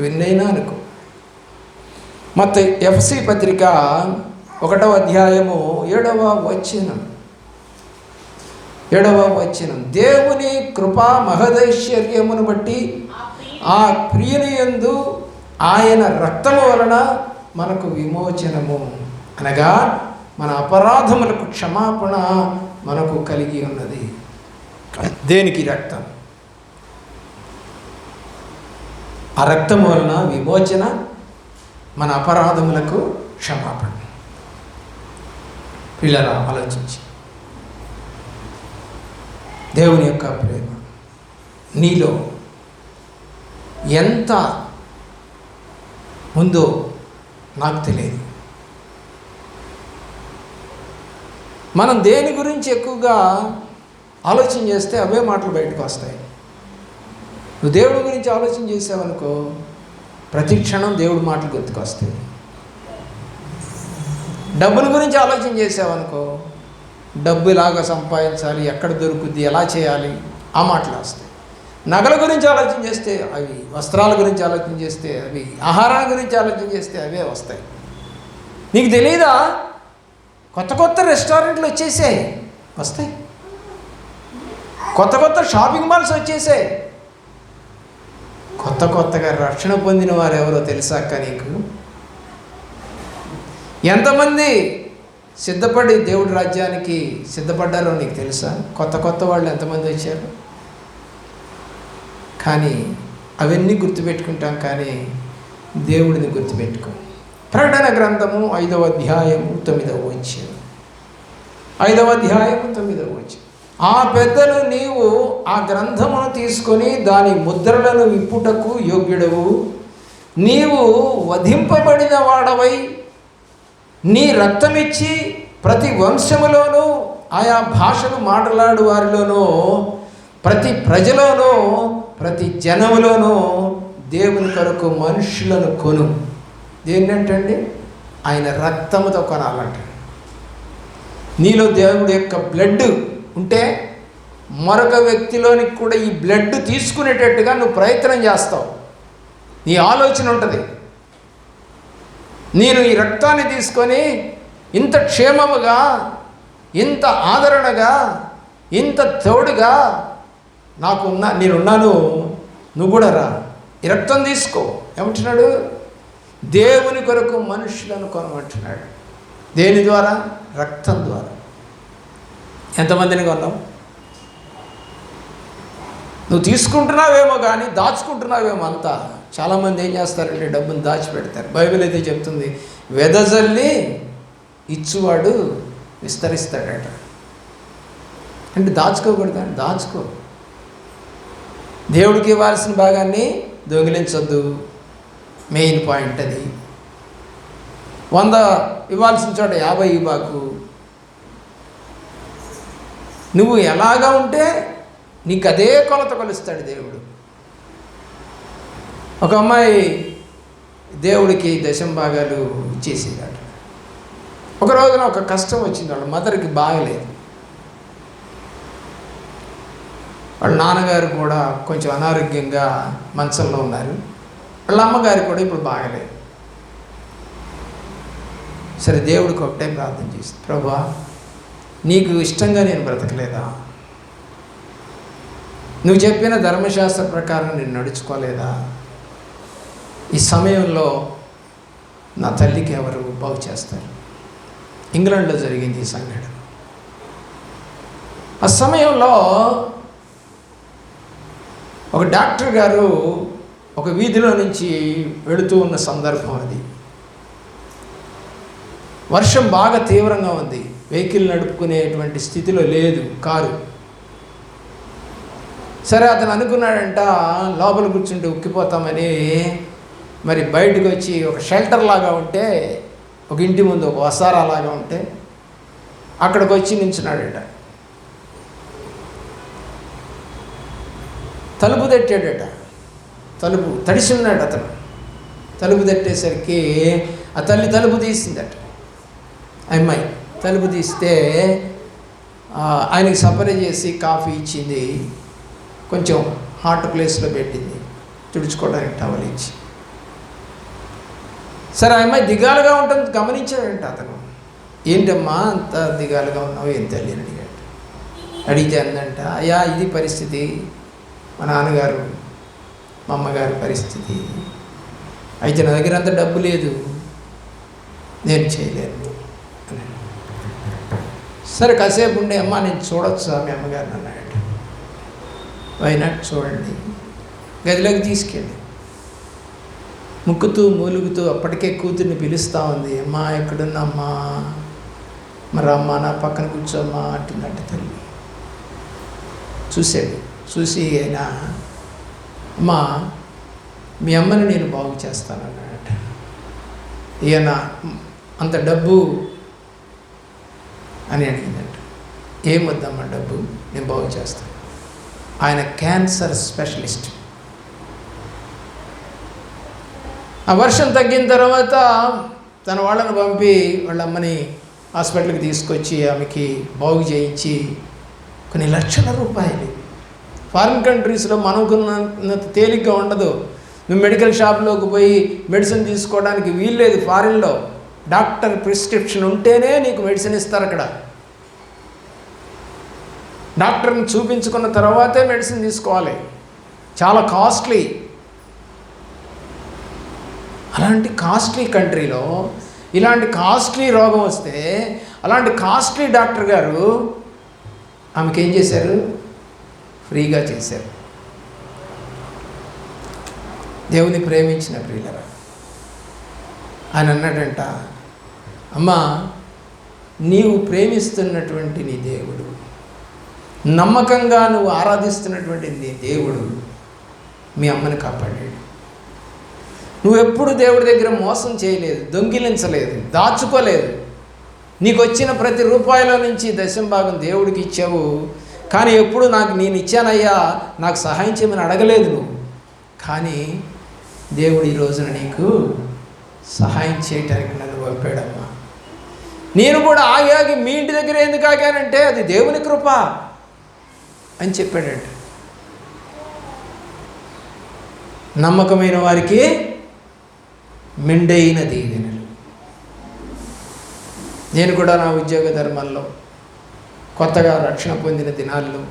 విన్నైనా అనుకో. మత్తయి ఎఫ్సి పత్రిక 1వ అధ్యాయము 7వ వచనం, దేవుని కృపా మహదైశ్వర్యమును బట్టి ఆ ప్రియుని యందు ఆయన రక్తము వలన మనకు విమోచనము, అనగా మన అపరాధములకు క్షమాపణ మనకు కలిగి ఉన్నది. దేనికి? రక్తం. ఆ రక్తం వలన విమోచన, మన అపరాధములకు క్షమాపణ. పిల్లరా, ఆలోచించి దేవుని యొక్క ప్రేమ నీలో ఎంత ఉందో నాకు తెలియదు. మనం దేని గురించి ఎక్కువగా ఆలోచన చేస్తే అవే మాటలు బయటకు వస్తాయి. నువ్వు దేవుడి గురించి ఆలోచన చేసావనుకో, ప్రతి క్షణం దేవుడి మాటలు గుర్తుకొస్తాయి. డబ్బుల గురించి ఆలోచన చేసావనుకో, డబ్బు ఇలాగా సంపాదించాలి, ఎక్కడ దొరుకుద్ది, ఎలా చేయాలి, ఆ మాటలు వస్తాయి. నగల గురించి ఆలోచన చేస్తే అవి, వస్త్రాల గురించి ఆలోచన చేస్తే అవి, ఆహారాల గురించి ఆలోచన చేస్తే అవే వస్తాయి. నీకు తెలియదా, కొత్త కొత్త రెస్టారెంట్లు వచ్చేసాయి, వస్తాయి. కొత్త కొత్త షాపింగ్ మాల్స్ వచ్చేసాయి. కొత్త కొత్తగా రక్షణ పొందిన వారు ఎవరో తెలుసాక నీకు? ఎంతమంది సిద్ధపడి దేవుడి రాజ్యానికి సిద్ధపడ్డారో నీకు తెలుసా? కొత్త కొత్త వాళ్ళు ఎంతమంది వచ్చారు? కానీ అవన్నీ గుర్తుపెట్టుకుంటాం, కానీ దేవుడిని గుర్తుపెట్టుకో. ప్రకటన గ్రంథము 5వ అధ్యాయము 9వ వచనం. 5వ అధ్యాయము 9వ వచనం. ఆ పెద్దలు, నీవు ఆ గ్రంథమును తీసుకొని దాని ముద్రలను విప్పుటకు యోగ్యుడవు, నీవు వధింపబడిన వాడవై నీ రక్తమిచ్చి ప్రతి వంశములోనూ, ఆయా భాషలు మాట్లాడు వారిలోనూ, ప్రతి ప్రజలోనూ, ప్రతి జనములోనూ దేవుని కొరకు మనుషులను కొను. దేన్నంటండి? ఆయన రక్తముతో కొనాలంట. నీలో దేవుడి యొక్క బ్లడ్ ఉంటే మరొక వ్యక్తిలోనికి కూడా ఈ బ్లడ్ తీసుకునేటట్టుగా నువ్వు ప్రయత్నం చేస్తావు. నీ ఆలోచన ఉంటుంది, నేను ఈ రక్తాన్ని తీసుకొని ఇంత క్షేమముగా, ఇంత ఆదరణగా, ఇంత తోడుగా నేనున్నాను, నువ్వు కూడా రా, ఈ రక్తం తీసుకో. ఏమంటున్నాడు? దేవుని కొరకు మనుషులను కొనమంటున్నాడు. దేని ద్వారా? రక్తం ద్వారా. ఎంతమందిని కొన్నావు? నువ్వు తీసుకుంటున్నావేమో కానీ దాచుకుంటున్నావేమో అంతా. చాలామంది ఏం చేస్తారంటే డబ్బును దాచిపెడతారు. బైబిల్ అయితే చెప్తుంది, వెదజల్లి ఇచ్చువాడు విస్తరిస్తాడట. అంటే దాచుకోకూడదండి, దాచుకో. దేవుడికి ఇవ్వాల్సిన భాగాన్ని దొంగిలించొద్దు. మెయిన్ పాయింట్ అది. 100 ఇవ్వాల్సిన చోట 50 ఇవ్వకు. నువ్వు ఎలాగా ఉంటే నీకు అదే కొలత కొలుస్తాడు దేవుడు. ఒక అమ్మాయి దేవుడికి దశంభాగాలు ఇచ్చేసేదట. ఒక రోజున ఒక కష్టం వచ్చింది. వాళ్ళ మదర్కి బాగలేదు. వాళ్ళ నాన్నగారు కూడా కొంచెం అనారోగ్యంగా మంచంలో ఉన్నారు. వాళ్ళ అమ్మగారు కూడా ఇప్పుడు బాగలేదు. సరే, దేవుడికి ఒకటే ప్రార్థన చేసి, ప్రభువా, నీకు ఇష్టంగా నేను బ్రతకలేదా? నువ్వు చెప్పిన ధర్మశాస్త్ర ప్రకారం నేను నడుచుకోలేదా? ఈ సమయంలో నా తల్లికి ఎవరు బాగు చేస్తారు? ఇంగ్లాండ్లో జరిగింది ఈ సంఘటన. ఆ సమయంలో ఒక డాక్టర్ గారు ఒక వీధిలో నుంచి వెళుతూ ఉన్న సందర్భం అది. వర్షం బాగా తీవ్రంగా ఉంది. వెహికల్ నడుపుకునేటువంటి స్థితిలో లేదు కారు. సరే, అతను అనుకున్నాడంట లోపల కూర్చుంటే ఉక్కిపోతామని. మరి బయటకు వచ్చి ఒక షెల్టర్ లాగా ఉంటే, ఒక ఇంటి ముందు ఒక వసారా లాగా ఉంటే అక్కడికి వచ్చి నించున్నాడట. తలుపు తట్టాడట. తలుపు తడిసి ఉన్నాడు అతను. తలుపు తట్టేసరికి ఆ తల్లి తలుపు తీసిందట. అమ్మాయి తలుపు తీస్తే ఆయనకి సపరేట్ చేసి కాఫీ ఇచ్చింది. కొంచెం హాట్ ప్లేస్లో పెట్టింది, తుడుచుకోవడానికి టవల్ ఇచ్చి. సరే, ఆ అమ్మాయి దిగాలుగా ఉంటుంది గమనించాడంట అతను. ఏంటమ్మా అంత దిగాలుగా ఉన్నావు, ఏం తల్లి అని అడిగాడు. అడిగితే అందంట, అయ్యా, ఇది పరిస్థితి, మా నాన్నగారు మా అమ్మగారి పరిస్థితి. అయితే నా దగ్గర అంత డబ్బు లేదు, నేను చేయలేను. సరే, కాసేపు ఉండే, అమ్మ నేను చూడొచ్చా మీ అమ్మగారిని అన్నాడు. వైనాట్ చూడండి. గదిలోకి తీసుకెళ్ళి ముక్కుతూ మూలుగుతూ అప్పటికే కూతుర్ని పిలుస్తూ ఉంది. అమ్మా, ఎక్కడున్నా అమ్మా, మరి అమ్మ నా పక్కన కూర్చోమ్మా అంటున్నట్టు తల్లి. చూసాడు. చూసి ఆయన, అమ్మా, మీ అమ్మని నేను బాగు చేస్తాను అన్నమాట. ఈయన అంత డబ్బు అని అడిగిందంట. ఏం వద్దమ్మా డబ్బు, నేను బాగు చేస్తాను. ఆయన క్యాన్సర్ స్పెషలిస్ట్. ఆ వర్షం తగ్గిన తర్వాత తన వాళ్ళని పంపి వాళ్ళ అమ్మని హాస్పిటల్కి తీసుకొచ్చి ఆమెకి బాగు చేయించి కొన్ని లక్షల రూపాయలు. ఫారిన్ కంట్రీస్లో మనకున్నంత తేలిగ్గా ఉండదు. నువ్వు మెడికల్ షాప్లోకి పోయి మెడిసిన్ తీసుకోవడానికి వీల్లేదు. ఫారిన్లో డాక్టర్ ప్రిస్క్రిప్షన్ ఉంటేనే నీకు మెడిసిన్ ఇస్తారు. అక్కడ డాక్టర్ని చూపించుకున్న తర్వాతే మెడిసిన్ తీసుకోవాలి. చాలా కాస్ట్లీ. అలాంటి కాస్ట్లీ కంట్రీలో ఇలాంటి కాస్ట్లీ రోగం వస్తే అలాంటి కాస్ట్లీ డాక్టర్ గారు ఆమెకి ఏం చేశారు? ఫ్రీగా చేశారు. దేవుని ప్రేమించిన ప్రియులరా, ఆయన అన్నాడంట, అమ్మా నీవు ప్రేమిస్తున్నటువంటి నీ దేవుడు, నమ్మకంగా నువ్వు ఆరాధిస్తున్నటువంటి నీ దేవుడు మీ అమ్మని కాపాడాడు. నువ్వెప్పుడు దేవుడి దగ్గర మోసం చేయలేదు, దొంగిలించలేదు, దాచుకోలేదు. నీకు వచ్చిన ప్రతి రూపాయల నుంచి 10% దేవుడికి ఇచ్చావు. కానీ ఎప్పుడు నేను ఇచ్చానయ్యా, నాకు సహాయం చేయమని అడగలేదు నువ్వు. కానీ దేవుడు ఈ రోజున నీకు సహాయం చేయటానికి నన్ను పంపాడమ్మా. నేను కూడా ఆగి మీ ఇంటి దగ్గర ఎందుకు ఆగానంటే అది దేవుని కృప అని చెప్పాడంట. నమ్మకమైన వారికి మెండైన దీవెనలు. నేను కూడా నా ఉద్యోగ ధర్మంలో కొత్తగా రక్షణ పొందిన దినాల్లో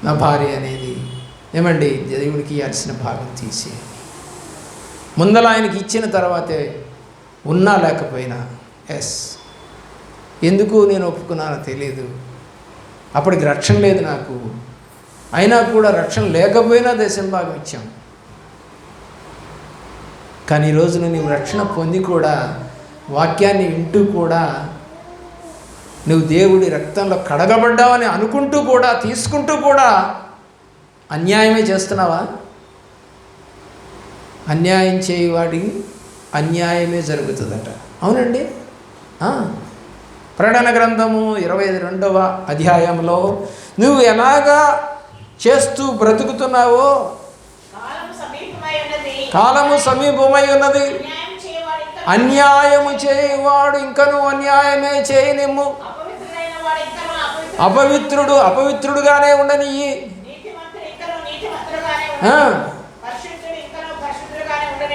నా భార్య అనేది, ఏమండి దేవుడికి ఇవ్వాల్సిన భాగం తీసి ముందల ఆయనకి ఇచ్చిన తర్వాతే ఉన్నా లేకపోయినా ఎందుకు నేను ఒప్పుకున్నానో తెలియదు. అప్పటికి రక్షణ లేదు నాకు, అయినా కూడా రక్షణ లేకపోయినా 10% ఇచ్చాం. కానీ ఈరోజున నీవు రక్షణ పొంది కూడా వాక్యాన్ని వింటూ కూడా నువ్వు దేవుడి రక్తంలో కడగబడ్డావని అనుకుంటూ కూడా తీసుకుంటూ కూడా అన్యాయమే చేస్తున్నావా? అన్యాయం చేయవాడికి అన్యాయమే జరుగుతుందట. అవునండి. ప్రకటన గ్రంథము 22వ అధ్యాయంలో నువ్వు ఎలాగా చేస్తూ బ్రతుకుతున్నావో, కాలము సమీపమై ఉన్నది, అన్యాయము చేయవాడు ఇంకను అన్యాయమే చేయనిమ్ము, అపవిత్రుడుగానే ఉండనియ్యి.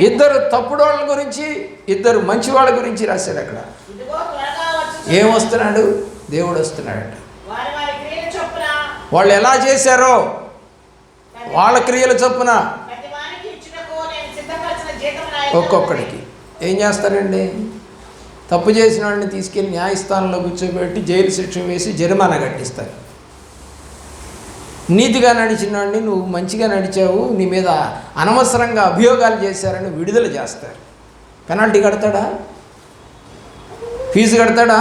ఇద్దరు తప్పుడు వాళ్ళ గురించి, ఇద్దరు మంచి వాళ్ళ గురించి రాశాడు అక్కడ. ఏమొస్తున్నాడు? దేవుడు వస్తున్నాడట. వాళ్ళు ఎలా చేశారో వాళ్ళ క్రియల చొప్పున ఒక్కొక్కడికి ఏం చేస్తారండి? తప్పు చేసిన వాడిని తీసుకెళ్ళి న్యాయస్థానంలో కూర్చోబెట్టి జైలు శిక్ష వేసి జరిమానా కట్టిస్తారు. నీతిగా నడిచిన వాడిని, నువ్వు మంచిగా నడిచావు, నీ మీద అనవసరంగా అభియోగాలు చేశారని విడుదల చేస్తారు. పెనాల్టీ కడతాడా? ఫీజు కడతాడా?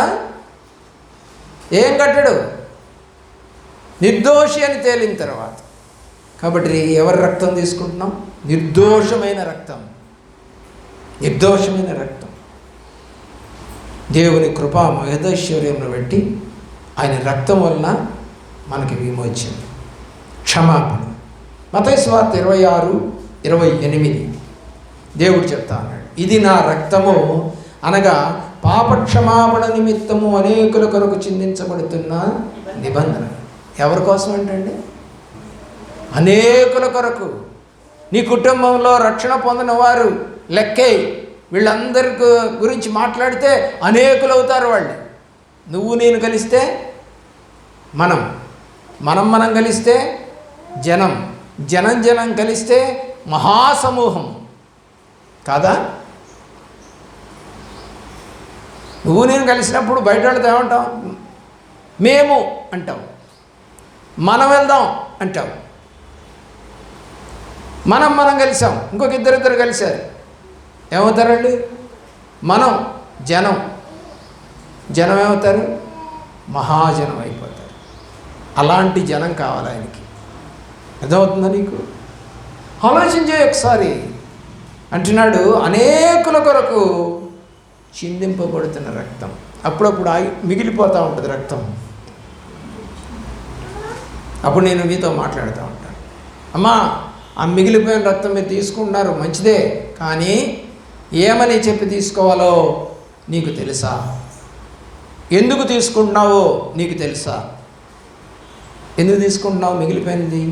ఏం కట్టడు. నిర్దోషి అని తేలిన తర్వాత. కాబట్టి ఎవరి రక్తం తీసుకుంటున్నాం? నిర్దోషమైన రక్తం. నిర్దోషమైన రక్తం. దేవుని కృపా మహదైశ్వర్యంను బట్టి ఆయన రక్తం వలన మనకి విమోచన, క్షమాపణ. మత్తయి సువార్త 26:28 దేవుడు చెప్తా అన్నాడు, ఇది నా రక్తము అనగా పాప క్షమాపణ నిమిత్తము అనేకుల కొరకు చిందించబడుతున్న నిబంధన. ఎవరి కోసం ఏంటండి? అనేకుల కొరకు. నీ కుటుంబంలో రక్షణ పొందిన వారు లెక్కే. వీళ్ళందరి గురించి మాట్లాడితే అనేకులు అవుతారు వాళ్ళు. నువ్వు నేను కలిస్తే మనం కలిస్తే జనం కలిస్తే మహాసమూహం కాదా? నువ్వు నేను కలిసినప్పుడు బయట వాళ్ళతో ఏమంటాం? మేము అంటావు, మనం వెళ్దాం అంటావు. మనం కలిసాం, ఇంకొక ఇద్దరు కలిశారు, ఏమవుతారండి? జనం ఏమవుతారు? మహాజనం అయిపోతారు. అలాంటి జనం కావాలి ఆయనకి. అర్థమవుతుందా నీకు? ఆలోచించే ఒకసారి. అంటున్నాడు అనేకుల కొరకు చిందింపబడుతున్న రక్తం. అప్పుడప్పుడు మిగిలిపోతూ ఉంటుంది రక్తం. అప్పుడు నేను మీతో మాట్లాడుతూ ఉంటాను, అమ్మా ఆ మిగిలిపోయిన రక్తం మీరు తీసుకుంటున్నారు మంచిదే, కానీ ఏమని చెప్పి తీసుకోవాలో నీకు తెలుసా? ఎందుకు తీసుకుంటున్నావో నీకు తెలుసా? ఎందుకు తీసుకుంటున్నావు మిగిలిపోయింది?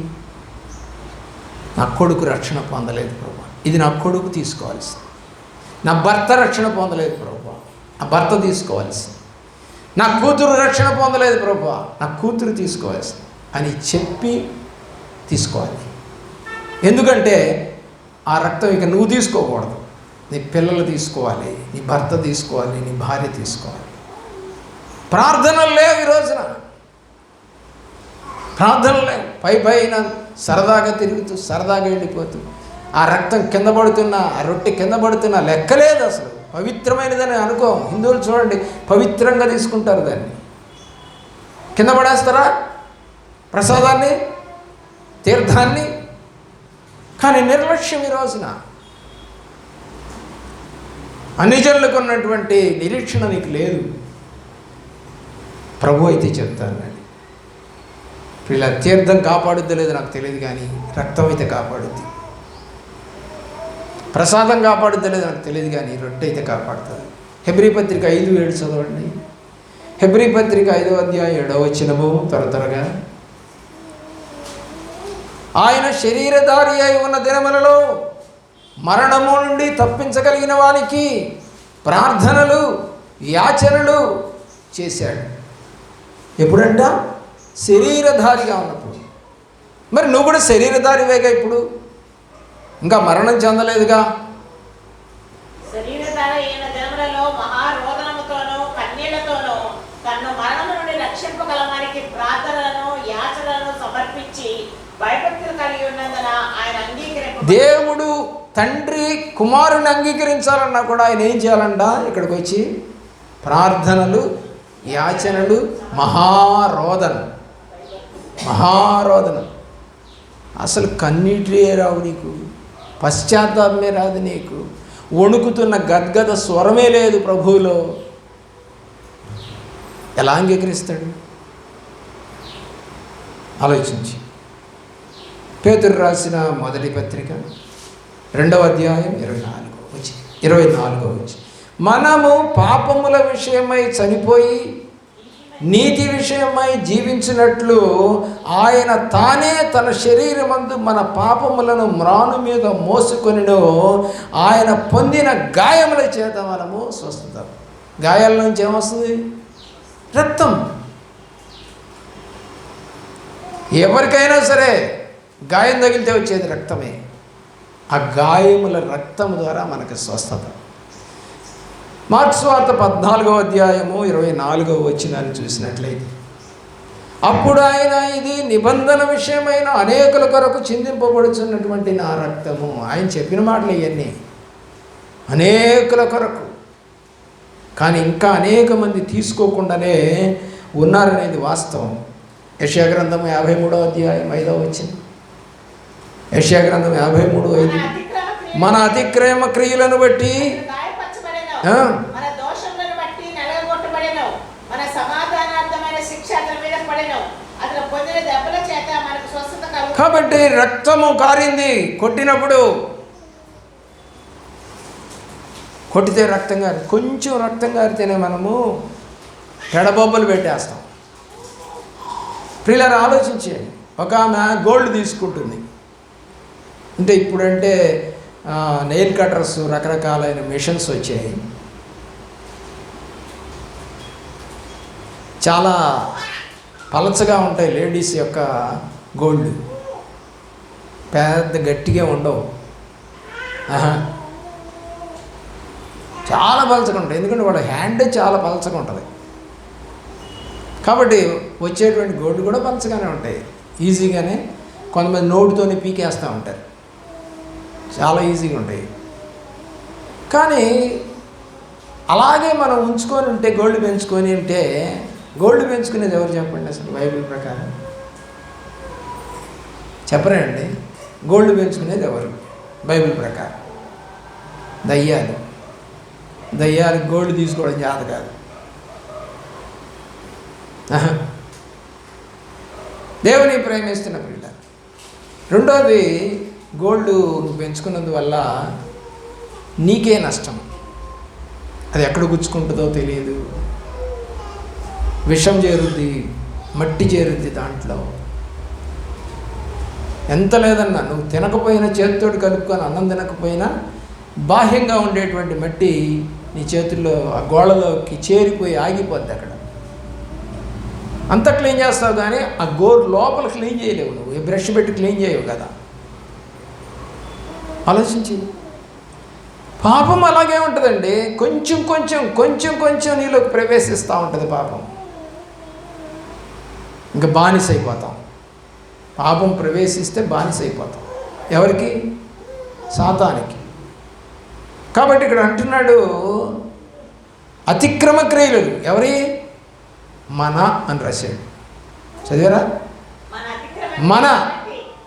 నా కొడుకు రక్షణ పొందలేదు ప్రభా, ఇది నా కొడుకు తీసుకోవాల్సింది. నా భర్త రక్షణ పొందలేదు ప్రభా, నా భర్త తీసుకోవాల్సింది. నా కూతురు రక్షణ పొందలేదు ప్రభా, నా కూతురు తీసుకోవాల్సింది అని చెప్పి తీసుకోవాలి. ఎందుకంటే ఆ రక్తం ఇక నువ్వు తీసుకోకూడదు, నీ పిల్లలు తీసుకోవాలి, నీ భర్త తీసుకోవాలి, నీ భార్య తీసుకోవాలి. ప్రార్థనలు లేవు ఈ రోజున, ప్రార్థనలు లేవు. పైన సరదాగా తిరుగుతూ సరదాగా వెళ్ళిపోతూ ఆ రక్తం కింద పడుతున్నా, ఆ రొట్టె కింద పడుతున్నా లెక్కలేదు. అసలు పవిత్రమైనదని అనుకో. హిందువులు చూడండి, పవిత్రంగా తీసుకుంటారు, దాన్ని కింద పడేస్తారా ప్రసాదాన్ని, తీర్థాన్ని. కానీ నిర్లక్ష్యం ఈ రోజున. అన్ని జనులకు ఉన్నటువంటి నిరీక్షణ నీకు లేదు. ప్రభు అయితే చెప్తానండి, ఇలా తీర్థం కాపాడుద్దో లేదో నాకు తెలియదు, కానీ రక్తం అయితే కాపాడుద్ది. ప్రసాదం కాపాడుద్దో లేదో నాకు తెలియదు, కానీ రొట్టె అయితే కాపాడుతుంది. హెబ్రీ పత్రిక 5:7 చదవండి. హెబ్రీ పత్రిక 5వ అధ్యాయం 7వ వచనము త్వరగా. ఆయన శరీరధారి అయి ఉన్న దినములలో మరణము నుండి తప్పించగలిగిన వానికి ప్రార్థనలు యాచనలు చేశాడు. ఎప్పుడంట? శరీరధారిగా ఉన్నప్పుడు. మరి నువ్వు కూడా శరీరధారివేగా, ఇప్పుడు ఇంకా మరణం చెందలేదుగా. శరీరధారి అయిన దినములలో మహారోదనముతోనూ కన్నీళ్లతోనూ తన్ను మరణము నుండి రక్షింపగల వారికి ప్రార్థనలను యాచనలను సమర్పించి భయభక్తులు కలిగి ఉన్నందున ఆయన అంగీకరింప. దేవుడు తండ్రి కుమారుని అంగీకరించాలన్నా కూడా ఆయన ఏం చేయాలంట? ఇక్కడికి వచ్చి ప్రార్థనలు యాచనలు మహారోదన. అసలు కన్నీటిే రావు నీకు, పశ్చాత్తాపమే రాదు నీకు, వణుకుతున్న గద్గద స్వరమే లేదు ప్రభువులో. ఎలా అంగీకరిస్తాడు? ఆలోచించి. పేతురు రాసిన మొదటి పత్రిక 2వ అధ్యాయం 24వ వచనం. మనము పాపముల విషయమై చనిపోయి నీతి విషయమై జీవించినట్లు ఆయన తానే తన శరీరమందు మన పాపములను మ్రాను మీద మోసుకొనిను. ఆయన పొందిన గాయముల చేత మనము స్వస్థత. గాయాల నుంచి ఏమొస్తుంది? రక్తం. ఎవరికైనా సరే గాయం తగిలితే వచ్చేది రక్తమే. ఆ గాయముల రక్తం ద్వారా మనకు స్వస్థత. మార్కు సువార్త 14వ అధ్యాయము 24వ వచనాన్ని చూసినట్లయితే, అప్పుడు ఆయన, ఇది నిబంధన విషయమైన అనేకుల కొరకు చిందింపబడుచున్నటువంటి నా రక్తము. ఆయన చెప్పిన మాటలు ఇవన్నీ అనేకుల కొరకు. కానీ ఇంకా అనేక మంది తీసుకోకుండానే ఉన్నారనేది వాస్తవం. యెషయా గ్రంథం 53వ అధ్యాయం 5వ వచనం. యెషయా గ్రంథం 53:5. మన అతిక్రమ క్రియలను బట్టి కాబట్టి రక్తము కారింది. కొట్టినప్పుడు కొట్టితే రక్తం కారి, కొంచెం రక్తం కారితేనే మనము పెడబొబ్బలు పెట్టేస్తాం. ప్రియులారా ఆలోచించేయండి. ఒక ఆమె గోల్డ్ తీసుకుంటుంది అంటే, ఇప్పుడంటే నెయిల్ కటర్స్, రకరకాలైన మిషన్స్ వచ్చాయి. చాలా పలచగా ఉంటాయి లేడీస్ యొక్క గోల్డ్, పెద్ద గట్టిగా ఉండవు, చాలా పలచగా ఉంటాయి. ఎందుకంటే వాళ్ళ హ్యాండ్ చాలా పలచగా ఉంటుంది. కాబట్టి వచ్చేటువంటి గోల్డ్ కూడా పలచగానే ఉంటాయి, ఈజీగానే. కొంతమంది నోటితోనే పీకేస్తూ ఉంటారు, చాలా ఈజీగా ఉంటాయి. కానీ అలాగే మనం ఉంచుకొని ఉంటే, గోల్డ్ పెంచుకొని ఉంటే, గోల్డ్ పెంచుకునేది ఎవరు చెప్పండి అసలు? బైబిల్ ప్రకారం చెప్పరే అండి? గోల్డ్ పెంచుకునేది ఎవరు బైబిల్ ప్రకారం? దయ్యాలు. దయ్యాలకు గోల్డ్ తీసుకోవడం చేత కాదు. దేవుని ప్రేమిస్తున్న ప్రియుల. రెండోది, గోల్డ్ నువ్వు పెంచుకున్నందువల్ల నీకే నష్టం. అది ఎక్కడ గుచ్చుకుంటుందో తెలియదు. విషం చేరుద్ది, మట్టి చేరుద్ది దాంట్లో. ఎంత లేదన్నా నువ్వు తినకపోయినా చేతితోటి కలుపుకొని అన్నం తినకపోయినా బాహ్యంగా ఉండేటువంటి మట్టి నీ చేతుల్లో ఆ గోళ్ళలోకి చేరిపోయి ఆగిపోద్ది. అక్కడ అంతా క్లీన్ చేస్తావు కానీ ఆ గోరు లోపల క్లీన్ చేయలేవు. నువ్వు బ్రష్ పెట్టి క్లీన్ చేయవు కదా. ఆలోచించి, పాపం అలాగే ఉంటుందండి. కొంచెం కొంచెం కొంచెం కొంచెం నీలోకి ప్రవేశిస్తూ ఉంటుంది పాపం. ఇంకా బానిస అయిపోతాం. పాపం ప్రవేశిస్తే బానిస అయిపోతాం. ఎవరికి? సాతానికి. కాబట్టి ఇక్కడ అంటున్నాడు, అతిక్రమ క్రియలు ఎవరి? మన అని రాశాడు. చదివారా?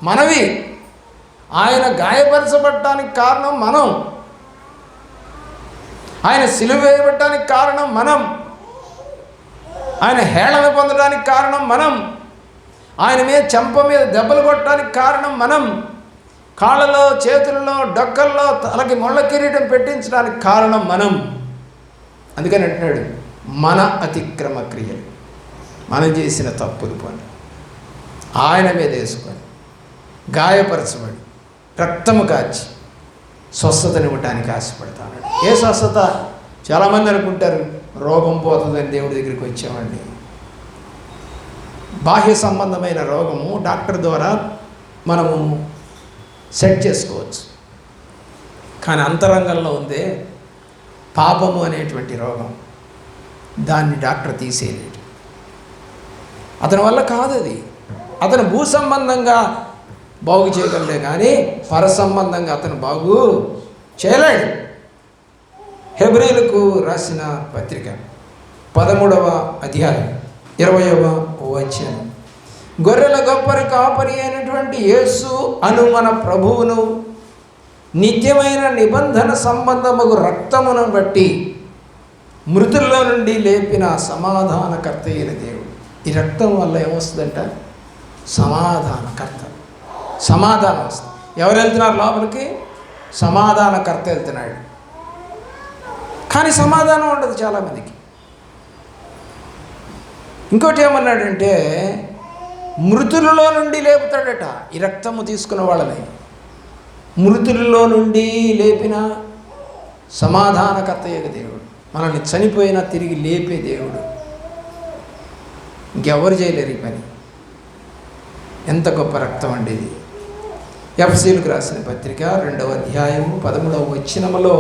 మనవి. ఆయన గాయపరచబడటానికి కారణం మనం. ఆయన సిలువ వేయబడటానికి కారణం మనం. ఆయన హేళన పొందడానికి కారణం మనం. ఆయన మీద చెంప మీద దెబ్బలు కొట్టడానికి కారణం మనం. కాళ్ళలో, చేతులలో, డొక్కల్లో తలకి ముళ్ళ కిరీటం పెట్టించడానికి కారణం మనం. అందుకని అంటున్నాడు, మన అతిక్రమ క్రియలు, మనం చేసిన తప్పులు పని ఆయన మీద వేసుకొని గాయపరచబడి రక్తము కాచి స్వస్థతనివ్వటానికి ఆశపడతాడు. ఏ స్వస్థత? చాలామంది అనుకుంటారు రోగం పోతుందని దేవుడి దగ్గరికి వచ్చామండి. బాహ్య సంబంధమైన రోగము డాక్టర్ ద్వారా మనము సెట్ చేసుకోవచ్చు. కానీ అంతరంగంలో ఉందే పాపము అనేటువంటి రోగం, దాన్ని డాక్టర్ తీసేయలేడు. అతని వల్ల కాదు అది. అతను భూ సంబంధంగా బాగు చేయగలడే కానీ పర సంబంధంగా అతను బాగు చేయలేడు. హెబ్రీలకు రాసిన పత్రిక 13వ అధ్యాయం 20వ వచనం, గొర్రెల గొప్పరి కాపరి అయినటువంటి యేసు అను మన ప్రభువును నిత్యమైన నిబంధన సంబంధముగు రక్తమును బట్టి మృతుల్లో నుండి లేపిన సమాధానకర్త అయిన దేవుడు. ఈ రక్తం వల్ల ఏమొస్తుందంట? సమాధానకర్త. సమాధానం వస్తుంది. ఎవరు వెళ్తున్నారు లోపలికి? సమాధానకర్త వెళ్తున్నాడు. కానీ సమాధానం ఉండదు చాలామందికి. ఇంకోటి ఏమన్నాడంటే మృతులలో నుండి లేపుతాడట. ఈ రక్తము తీసుకున్న వాళ్ళని మృతులలో నుండి లేపిన సమాధానకర్త యొక్క దేవుడు, మనల్ని చనిపోయినా తిరిగి లేపే దేవుడు. ఇంకెవరు చేయలేరు ఈ పని. ఎంత గొప్ప రక్తం అండి ఇది. ఎఫెసీయులకు రాసిన పత్రిక 2వ అధ్యాయము 13వ వచనములో,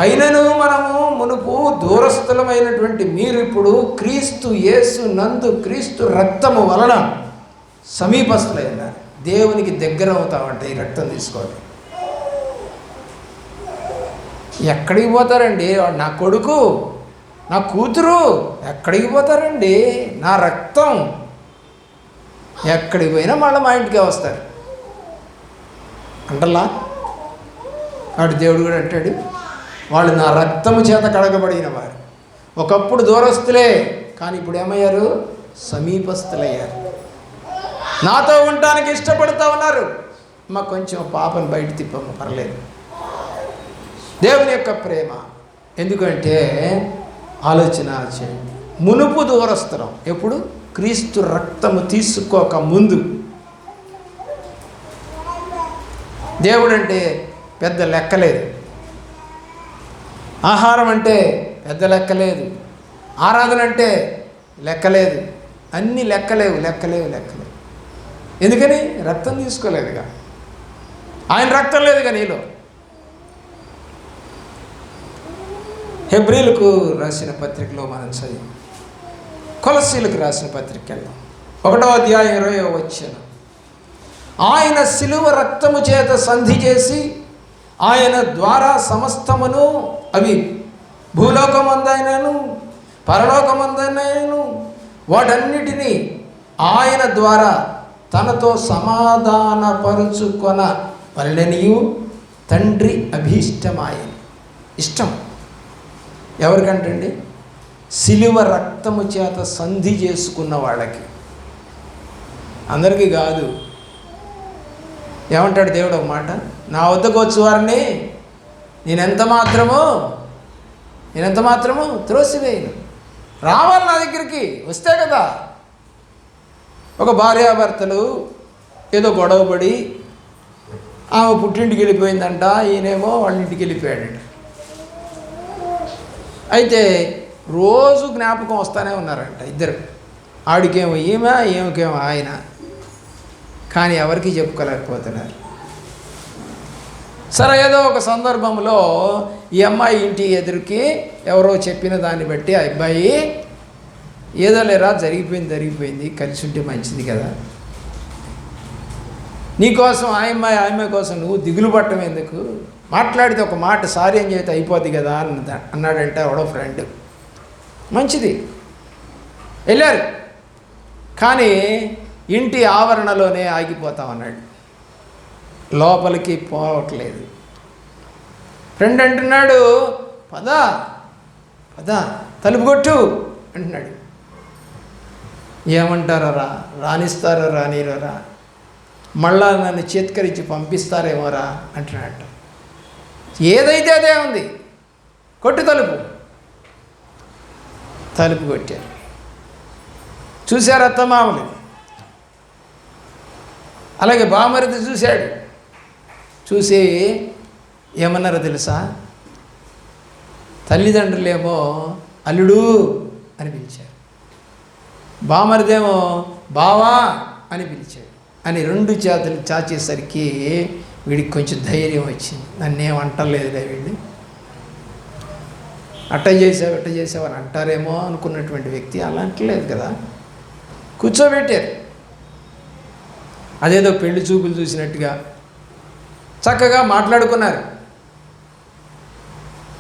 అయినను మనము మునుపు దూరస్థులమైనటువంటి మీరు ఇప్పుడు క్రీస్తు యేసు నందు క్రీస్తు రక్తము వలన సమీపస్థులైనారు. దేవునికి దగ్గర అవుతామంటే ఈ రక్తం తీసుకోవాలి. ఎక్కడికి పోతారండి? నా కొడుకు, నా కూతురు ఎక్కడికి పోతారండి? నా రక్తం. ఎక్కడికి పోయినా మళ్ళీ మా ఇంటికే వస్తారు అంటలా. కాబట్టి దేవుడు కూడా అంటాడు, వాళ్ళు నా రక్తము చేత కడగబడిన వారు. ఒకప్పుడు దూరస్తులే, కానీ ఇప్పుడు ఏమయ్యారు? సమీపస్తులయ్యారు. నాతో ఉండటానికి ఇష్టపడుతూ ఉన్నారు. మాకు కొంచెం పాపను బయట తిప్పమ్మ, పర్లేదు. దేవుని యొక్క ప్రేమ. ఎందుకంటే ఆలోచన చేయండి, మునుపు దూరస్తులం. ఎప్పుడు? క్రీస్తు రక్తము తీసుకోక ముందు. దేవుడు అంటే పెద్ద లెక్కలేదు, ఆహారం అంటే పెద్ద లెక్కలేదు, ఆరాధన అంటే లెక్కలేదు, అన్నీ లెక్కలేవు. ఎందుకని? రక్తం తీసుకోలేదుగా. ఆయన రక్తం లేదుగా నీలో. హెబ్రీలకు రాసిన పత్రికలో మనం చదివి కొలస్సీలకు రాసిన పత్రిక 1వ అధ్యాయం 20వ వచనం, ఆయన శిలువ రక్తము చేత సంధి చేసి ఆయన ద్వారా సమస్తమును, అవి భూలోకమందైనను పరలోకమందైనను, వాటన్నిటినీ ఆయన ద్వారా తనతో సమాధానపరుచుకొన వలననియు తండ్రి అభీష్టమాయన. ఇష్టం ఎవరికంటండి? శిలువ రక్తము చేత సంధి చేసుకున్న వాళ్ళకి. అందరికీ కాదు. ఏమంటాడు దేవుడు ఒక మాట, నా వద్దకు వచ్చి వారిని నేనెంత మాత్రము త్రోసివేయను. రావాలి నా దగ్గరికి, వస్తే కదా. ఒక భార్యాభర్తలు ఏదో గొడవపడి ఆమె పుట్టింటికి వెళ్ళిపోయిందంట, ఈయనేమో వాళ్ళ ఇంటికి వెళ్ళిపోయాడట. అయితే రోజు జ్ఞాపకం వస్తూనే ఉన్నారంట ఇద్దరు. ఆడికేమో ఈమెకేమో ఆయన. కానీ ఎవరికి చెప్పుకోలేకపోతున్నారు. సరే, ఏదో ఒక సందర్భంలో ఈ అమ్మాయి ఇంటి ఎదురుకి ఎవరో చెప్పిన దాన్ని బట్టి ఆ అబ్బాయి ఏదో లేరా జరిగిపోయింది కలిసి ఉంటే మంచిది కదా, నీకోసం ఆమె కోసం నువ్వు దిగులు పట్టడం ఎందుకు, మాట్లాడితే ఒక మాట సారీ అని చేస్తే అయిపోద్ది కదా అన్నాడంటే ఎవడో ఫ్రెండ్. మంచిది, వెళ్ళారు. కానీ ఇంటి ఆవరణలోనే ఆగిపోతామన్నాడు, లోపలికి పోవట్లేదు. ఫ్రెండ్ అంటున్నాడు, పద తలుపు కొట్టు అంటున్నాడు. ఏమంటారో రానిస్తారో రానిరా, మళ్ళా నన్ను చేత్కరించి పంపిస్తారేమోరా అంటున్నాడు. ఏదైతే అదే ఉంది, కొట్టు తలుపు కొట్టారు. చూశారు అత్తమామలు. అలాగే బామరిది చూశాడు. చూసి ఏమన్నారో తెలుసా, తల్లిదండ్రులేమో అల్లుడు అని పిలిచారు, బామరిదేమో బావా అని పిలిచాడు. అని రెండు చేతులు చాచేసరికి వీడికి కొంచెం ధైర్యం వచ్చింది. నన్నేం అంటలేదులే వీళ్ళు, అట్ట చేసావు అని అంటారేమో అనుకున్నటువంటి వ్యక్తి అలా అంటలేదు కదా. కూర్చోబెట్టారు. అదేదో పెళ్లి చూపులు చూసినట్టుగా చక్కగా మాట్లాడుకున్నారు.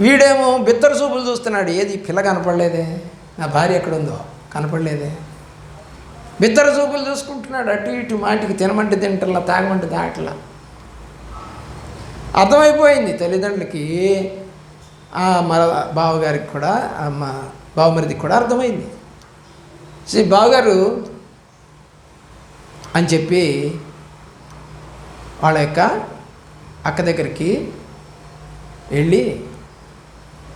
వీడేమో బిత్తర చూపులు చూస్తున్నాడు. ఏది పిల్ల కనపడలేదే, నా భార్య ఎక్కడుందో కనపడలేదే, బిత్తర చూపులు చూసుకుంటున్నాడు. అటు ఇటు మాటికి తినమంటే తింటలా, తాగమంటే తాగట్లా. అర్థమైపోయింది తల్లిదండ్రులకి, మా బావగారికి కూడా, మా బావమరిదికి కూడా అర్థమైంది. బావగారు అని చెప్పి వాళ్ళ యొక్క అక్క దగ్గరికి వెళ్ళి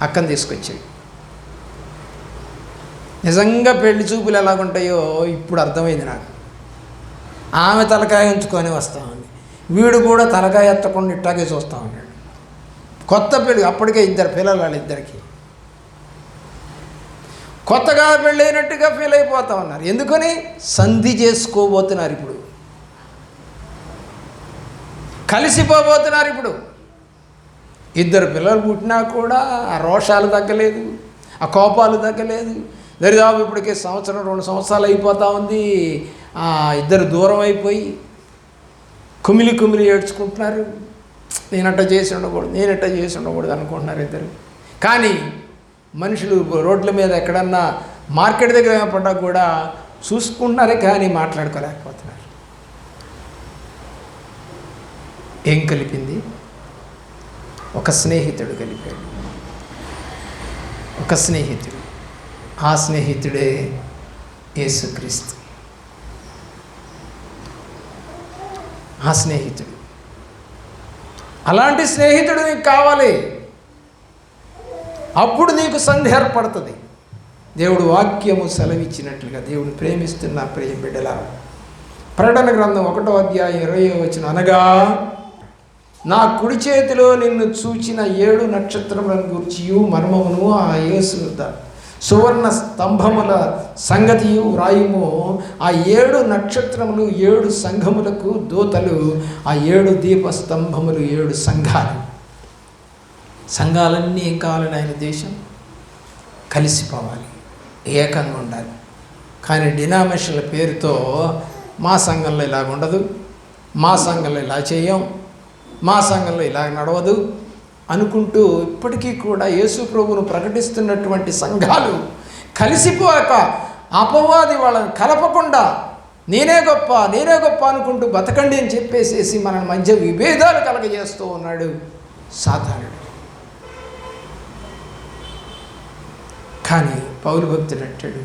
అక్కని తీసుకొచ్చాడు. నిజంగా పెళ్లి చూపులు ఎలాగుంటాయో ఇప్పుడు అర్థమైంది నాకు. ఆమె తలకాయ ఉంచుకొని వస్తూ ఉంది, వీడు కూడా తలకాయ ఎత్తకుండా ఇట్టాగే చూస్తూ ఉన్నాడు. కొత్త పెళ్ళి, అప్పటికే ఇద్దరు పిల్లలు వాళ్ళిద్దరికి. కొత్తగా పెళ్ళైనట్టుగా ఫీల్ అయిపోతూ ఉన్నారు. ఎందుకని సంధి చేసుకోబోతున్నారు, ఇప్పుడు కలిసిపోబోతున్నారు. ఇప్పుడు ఇద్దరు పిల్లలు పుట్టినా కూడా ఆ రోషాలు తగ్గలేదు, ఆ కోపాలు తగ్గలేదు. దరిదాపు ఇప్పటికే 1-2 సంవత్సరాలు అయిపోతూ ఉంది. ఇద్దరు దూరం అయిపోయి కుమిలి ఏడ్చుకుంటున్నారు. నేనట్ట చేసి ఉండకూడదు అనుకుంటున్నారు ఇద్దరు. కానీ మనుషులు రోడ్ల మీద ఎక్కడన్నా మార్కెట్ దగ్గర పడ్డా కూడా చూసుకుంటున్నారే కానీ మాట్లాడుకోలేకపోతున్నారు. ఏం కలిపింది? ఒక స్నేహితుడు కలిపాడు. ఒక స్నేహితుడు, ఆ స్నేహితుడే యేసుక్రీస్తు. ఆ స్నేహితుడు, అలాంటి స్నేహితుడు నీకు కావాలి. అప్పుడు నీకు సంధి ఏర్పడుతుంది. దేవుడు వాక్యము సెలవిచ్చినట్లుగా దేవుని ప్రేమిస్తున్న ప్రియ బిడ్డల, ప్రకటన గ్రంథం 1వ అధ్యాయం 20వ వచనం, అనగా నా కుడి చేతిలో నిన్ను చూచిన 7 నక్షత్రములను గూర్చియు మర్మమును ఆ యేసు సువర్ణ స్తంభముల సంగతియు వ్రాయుము. ఆ 7 నక్షత్రములు 7 సంఘములకు దూతలు, ఆ 7 దీపస్తంభములు 7 సంఘాలు. సంఘాలన్నీ ఏం కావాలని ఆయన దేశం కలిసిపోవాలి, ఏకంగా ఉండాలి. కానీ డినామినేషన్ల పేరుతో మా సంఘంలో ఇలాగ ఉండదు, మా సంఘంలో ఇలా చేయం, మా సంఘంలో ఇలా నడవదు అనుకుంటూ ఇప్పటికీ కూడా యేసు ప్రభువును ప్రకటిస్తున్నటువంటి సంఘాలు కలిసిపోయాక అపవాది వాళ్ళని కలపకుండా నేనే గొప్ప అనుకుంటూ బతకండి అని చెప్పేసేసి మన మధ్య విభేదాలు కలగజేస్తూ ఉన్నాడు సాతానుడు. కానీ పౌలు భక్తుడు అంటాడు,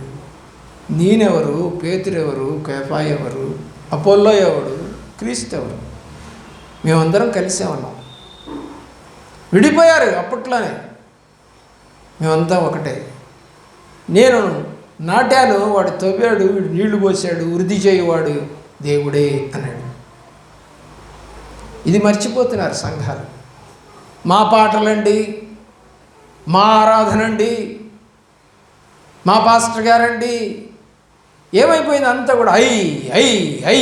నేనెవరు, పేతురెవరు, కేఫా ఎవరు, అపోల్లో ఎవడు, క్రీస్తు ఎవడు? మేమందరం కలిసే ఉన్నాం. విడిపోయారు అప్పట్లోనే, మేమంతా ఒకటే. నేను నాటాను, వాడు తవ్వాడు, వీడు నీళ్లు పోసాడు, వృద్ధి చేయవాడు దేవుడే అన్నాడు. ఇది మర్చిపోతున్నారు సంఘాలు. మా పాటలండి, మా ఆరాధనండి, మా పాస్టర్ గారండి, ఏమైపోయింది అంతా కూడా ఐ ఐ ఐ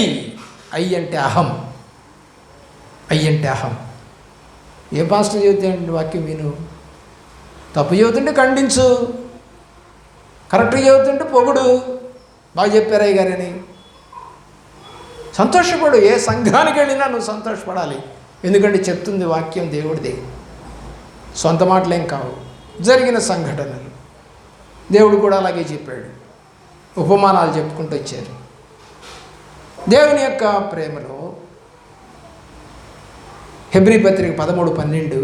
ఐ అంటే అహం, ఐ అంటే అహం. ఏ పాస్టర్ చెబుతాయండి వాక్యం విను, తప్పు చెబుతుంటే ఖండించు, కరెక్ట్గా చెబుతుంటే పొగుడు, బాగా చెప్పారు అయ్య గారని సంతోషపడు. ఏ సంఘానికి వెళ్ళినా నువ్వు సంతోషపడాలి, ఎందుకంటే చెప్తుంది వాక్యం దేవుడిదే, సొంత మాటలేం కావు, జరిగిన సంఘటనలు. దేవుడు కూడా అలాగే చెప్పాడు, ఉపమానాలు చెప్పుకుంటూ వచ్చారు. దేవుని యొక్క ప్రేమలో హెబ్రీ పత్రిక 13:12,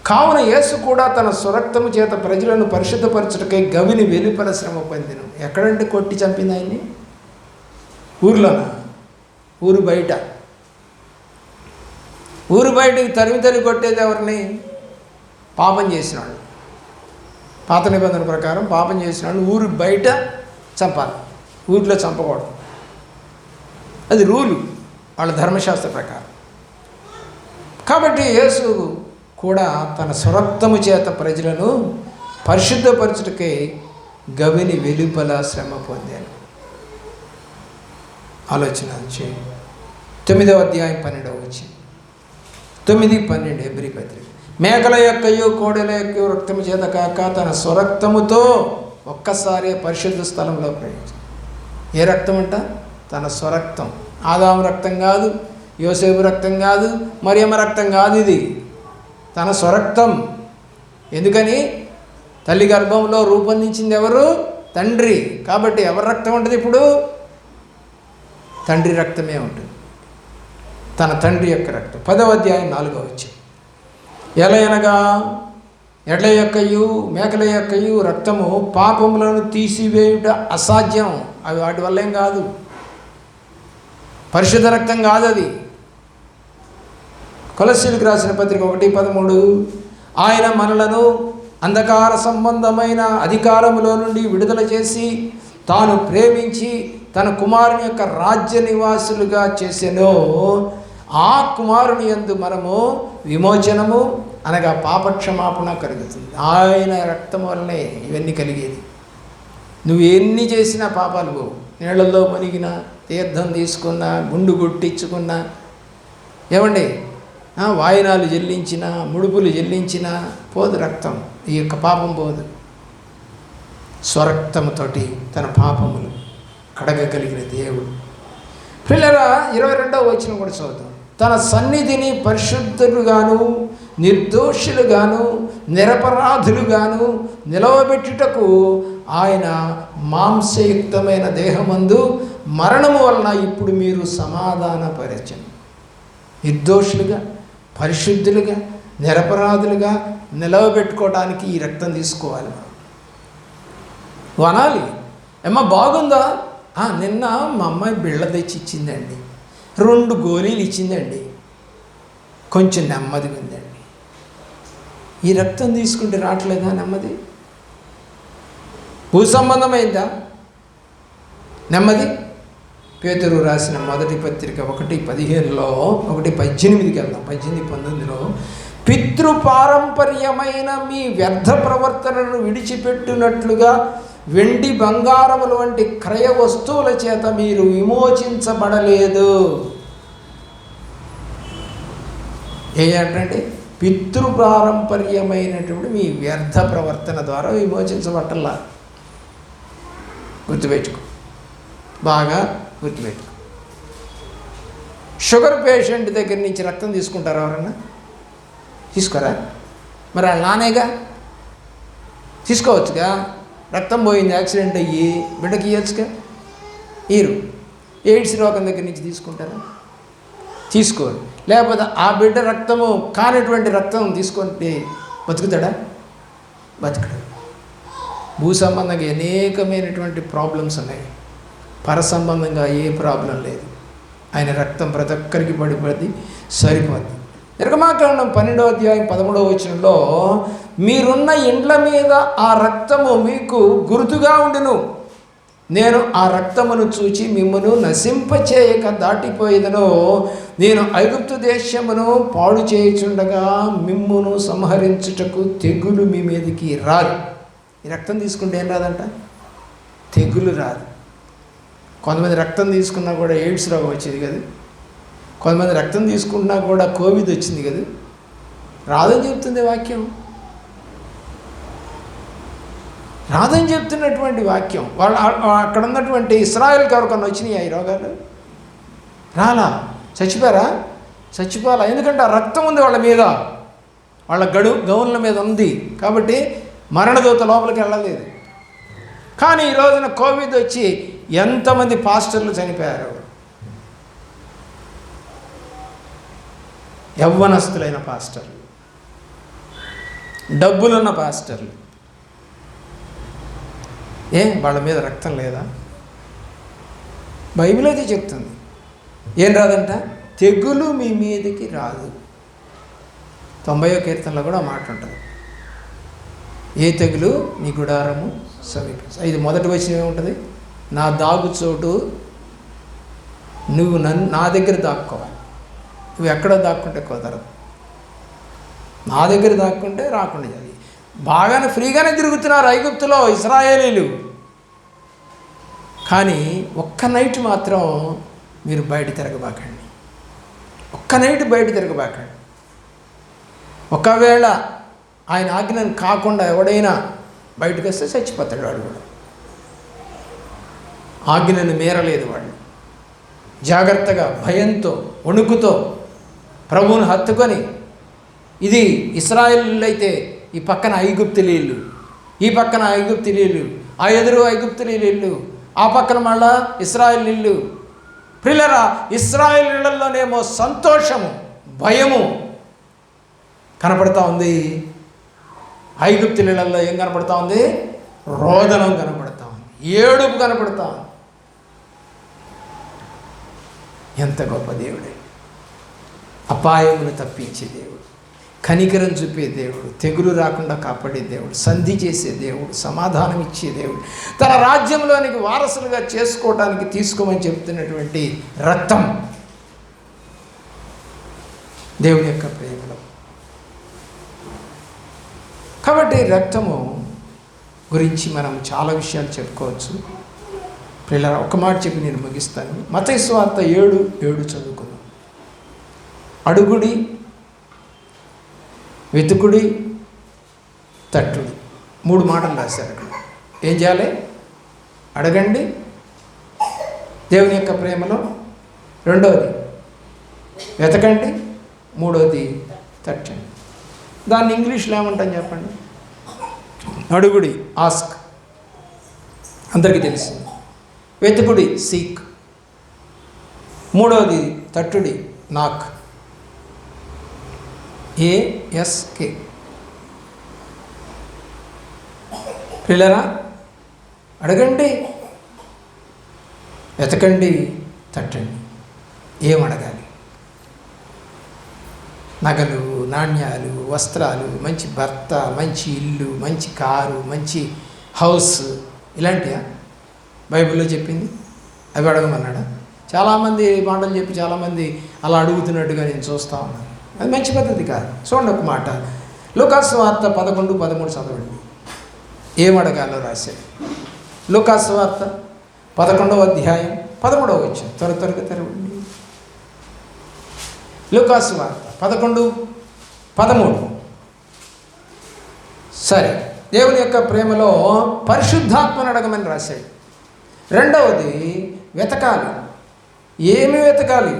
కావున యేసు కూడా తన స్వరక్తము చేత ప్రజలను పరిశుద్ధపరచుటకై గవిని వెలుపల శ్రమ పొందెను. ఎక్కడంటే కొట్టి చంపింది ఆయన్ని? ఊర్లోనా? ఊరు బయట. ఊరు బయటకి తరిమి కొట్టేది ఎవరిని? పాపం చేసినాడు. పాత నిబంధన ప్రకారం పాపం చేసినాడు ఊరు బయట చంపాలి, ఊరిలో చంపకూడదు. అది రూలు వాళ్ళ ధర్మశాస్త్ర ప్రకారం. కాబట్టి యేసు కూడా తన స్వరక్తము చేత ప్రజలను పరిశుద్ధపరచుటకై గవిని వెలుపల శ్రమ పొందాను. ఆలోచన చేయి. 9వ అధ్యాయం 12వ వచనం, 9:12 హెబ్రీ పత్రిక. మేకల యొక్కయు కోడెల యొక్క రక్తము చేత కాక తన స్వరక్తముతో ఒక్కసారి పరిశుద్ధ స్థలంలో ప్రవేశించాడు. ఏ రక్తం అంట? తన స్వరక్తం. ఆదాము రక్తం కాదు, యోసేపు రక్తం కాదు, మరియమ్మ రక్తం కాదు, ఇది తన స్వరక్తం. ఎందుకని? తల్లి గర్భంలో రూపొందించింది ఎవరు? తండ్రి. కాబట్టి ఎవరి రక్తం ఉంటుంది ఇప్పుడు? తండ్రి రక్తమే ఉంటుంది, తన తండ్రి యొక్క రక్తం. 10వ అధ్యాయం 4వ వచనం, ఎలయనగా ఎడ్ల యొక్కయు మేకల యొక్కయు రక్తము పాపములను తీసివేయుట అసాధ్యం. అవి వాటి వల్ల ఏం కాదు, పరిశుద్ధ రక్తం కాదు అది. కొలస్సీలకు రాసిన పత్రిక 1:13, ఆయన మనలను అంధకార సంబంధమైన అధికారములో నుండి విడుదల చేసి తాను ప్రేమించి తన కుమారుని యొక్క రాజ్య నివాసులుగా చేసెనో ఆ కుమారుని యందు మనము విమోచనము అనగా పాపక్షమాపణ కలుగుతుంది. ఆయన రక్తం వల్లనే ఇవన్నీ కలిగేది. నువ్వు ఎన్ని చేసినా పాపాలు పోవు. నీళ్ళల్లో మునిగినా, తీర్థం తీసుకున్నా, గుండు గుట్టించుకున్నా, ఏమండి వాయినాలు చెల్లించినా, ముడుపులు చెల్లించినా పోదు రక్తం, ఈ యొక్క పాపం పోదు. స్వరక్తముతోటి తన పాపములు కడగగలిగిన దేవుడు. పిల్లల 22వ వచనం కూడా చదువుతాం. తన సన్నిధిని పరిశుద్ధులుగాను నిర్దోషులుగాను నిరపరాధులుగాను నిలవబెట్టుటకు ఆయన మాంసయుక్తమైన దేహమందు మరణము వలన ఇప్పుడు మీరు సమాధానపరచండి. నిర్దోషులుగా, పరిశుద్ధులుగా, నిరపరాధులుగా నిలవబెట్టుకోవడానికి ఈ రక్తం తీసుకోవాలి. వనాలి, అమ్మ బాగుందా? నిన్న మా అమ్మాయి బిళ్ళ తెచ్చి ఇచ్చిందండి, 2 గోళీలు ఇచ్చిందండి, కొంచెం నెమ్మదిగా ఉందండి. ఈ రక్తం తీసుకుంటే రావట్లేదా నెమ్మది? భూ సంబంధమైందా నెమ్మది? పేతురు రాసిన మొదటి పత్రిక 1:15లో 1:18కి వెళ్దాం. 18-19లో పితృపారంపర్యమైన మీ వ్యర్థ ప్రవర్తనను విడిచిపెట్టినట్లుగా వెండి బంగారముల వంటి క్రయ వస్తువుల చేత మీరు విమోచించబడలేదు. ఏంటంటే పితృపారంపర్యమైనటువంటి మీ వ్యర్థ ప్రవర్తన ద్వారా విమోచించబట్టల్లా. గుర్తుపెట్టుకో, బాగా గుర్తుపెట్టుకో. షుగర్ పేషెంట్ దగ్గర నుంచి రక్తం తీసుకుంటారా ఎవరన్నా? తీసుకోరా? మరి వాళ్ళ నానేగా తీసుకోవచ్చుగా. రక్తం పోయింది, యాక్సిడెంట్ అయ్యి, బిడ్డకి ఇవ్వచ్చుగా. ఈరు ఎయిడ్స్ రోగం దగ్గర నుంచి తీసుకుంటారా? తీసుకోరు. లేకపోతే ఆ బిడ్డ రక్తము కానటువంటి రక్తం తీసుకుంటే బతుకుతాడా? బతుకుతాడు. భూ సంబంధంగా అనేకమైనటువంటి ప్రాబ్లమ్స్ ఉన్నాయి. పరసంబంధంగా ఏ ప్రాబ్లం లేదు. ఆయన రక్తం ప్రతి ఒక్కరికి పడిపోద్ది, సరిపోద్ది. నిర్గమాకాండం 12వ అధ్యాయం 13వ వచనంలో మీరున్న ఇండ్ల మీద ఆ రక్తము మీకు గుర్తుగా ఉండును, నేను ఆ రక్తమును చూచి మిమ్మును నశింపచేయక దాటిపోయేదను, నేను ఐగుప్తు దేశమును పాడు చేయుచుండగా మిమ్మును సంహరించుటకు తెగులు మీ మీదకి రాదు. ఈ రక్తం తీసుకుంటే ఏం రాదంట? తెగులు రాదు. కొంతమంది రక్తం తీసుకున్నా కూడా ఎయిడ్స్ రోగం వచ్చేది కదా, కొంతమంది రక్తం తీసుకున్నా కూడా కోవిడ్ వచ్చింది కదా. రాదని చెప్తుంది వాక్యం, రాదని చెప్తున్నటువంటి వాక్యం. వాళ్ళు అక్కడ ఉన్నటువంటి ఇశ్రాయేల్కి ఎవరికన్నా వచ్చినాయి ఈ రోగాలు? రాలా. చచ్చిపోలా. ఎందుకంటే ఆ రక్తం ఉంది వాళ్ళ మీద, వాళ్ళ గౌన్ల మీద ఉంది కాబట్టి మరణదూత లోపలికి వెళ్ళలేదు. కానీ ఈ రోజున కోవిడ్ వచ్చి ఎంతమంది పాస్టర్లు చనిపోయారు, యవ్వనస్తులైన పాస్టర్లు, డబ్బులున్న పాస్టర్లు. వాళ్ళ మీద రక్తం లేదా? బైబిల్ అయితే చెప్తుంది ఏం రాదంట? తెగులు మీ మీదకి రాదు. 90వ కీర్తనలో కూడా మాట ఉంటుంది, ఏ తెగులు నీ గుడారము సమీపించు. ఇది మొదటి వచనం ఏముంటుంది? నా దాగు చోటు నువ్వు నా దగ్గర దాక్కోవాలి. నువ్వు ఎక్కడో దాక్కుంటే కుదరదు. నా దగ్గర దాక్కుంటే రాకుండా అది. బాగానే ఫ్రీగానే తిరుగుతున్నారు ఐగుప్తులో ఇశ్రాయేలీలు. కానీ ఒక్క నైట్ మాత్రం మీరు బయట తిరగబాకండి. ఒక్క నైట్ బయట తిరగబాకండి. ఒకవేళ ఆయన ఆజ్ఞను కాకుండా ఎవడైనా బయటకు వస్తే చచ్చిపోతాడు వాడు కూడా. ఆజ్ఞను మీరలేదు వాళ్ళు. జాగ్రత్తగా భయంతో వణుకుతో ప్రభువును హత్తుకొని, ఇది ఇశ్రాయేలీయులు అయితే ఈ పక్కన ఐగుప్తీయులు, ఈ పక్కన ఐగుప్తీయులు, ఆ ఎదురు ఐగుప్తీయులు, ఆ పక్కన మళ్ళా ఇశ్రాయేలీయులు. ప్రియులారా, ఇశ్రాయేలీయులలోనేమో సంతోషము, భయము కనపడతా ఉంది. ఐగుప్తీయులలో ఏం కనపడతా ఉంది? రోదనం కనపడతా ఉంది, ఏడుపు కనపడతా ఉంది. ఎంత గొప్ప దేవుడే! అపాయమును తప్పించే దేవుడు, కనికరం చూపే దేవుడు, తెగులు రాకుండా కాపాడే దేవుడు, సంధి చేసే దేవుడు, సమాధానం ఇచ్చే దేవుడు, తన రాజ్యంలోనికి వారసులుగా చేసుకోవడానికి తీసుకోమని చెప్తున్నటువంటి రక్తం దేవుని యొక్క ప్రేమలో. కాబట్టి రక్తము గురించి మనం చాలా విషయాలు చెప్పుకోవచ్చు. పిల్లలు ఒక మాట చెప్పి నేను ముగిస్తాను. మత్తయి సువార్త 7:7 చదువుకుందాం. అడుగుడి, వెతుకుడి, తట్టుడి. 3 మాటలు రాశారు అక్కడ. ఏం చేయాలి? అడగండి దేవుని యొక్క ప్రేమలో, రెండవది వెతకండి, మూడవది తట్టండి. దాన్ని ఇంగ్లీష్లో ఏమంటాం చెప్పండి? అడుగుడి, ఆస్క్, అందరికీ తెలిసింది. వెతుకుడి, సీక్. మూడవది తట్టుడి, నాక్, ASK. పిల్లరా, అడగండి, వెతకండి, తట్టండి. ఏం అడగాలి? నగలు, నాణ్యాలు, వస్త్రాలు, మంచి భర్త, మంచి ఇల్లు, మంచి కారు, మంచి హౌస్, ఇలాంటివా బైబిల్లో చెప్పింది? అవి అడగమన్నాడా? చాలామంది మాటలు చెప్పి చాలామంది అలా అడుగుతున్నట్టుగా నేను చూస్తూ ఉన్నాను. అది మంచి పద్ధతి కాదు. చూడండి ఒక మాట, లూకాసు వార్త 11:13 చదవండి. ఏం అడగాలో రాశాడు. లూకాసు వార్త 11వ అధ్యాయం 13వ వచనం. త్వరగా తెరవండి. లూకాసు వార్త 11:13. సరే, దేవుని యొక్క ప్రేమలో పరిశుద్ధాత్మను అడగమని రాశాడు. రెండవది వెతకాలి. ఏమి వెతకాలి?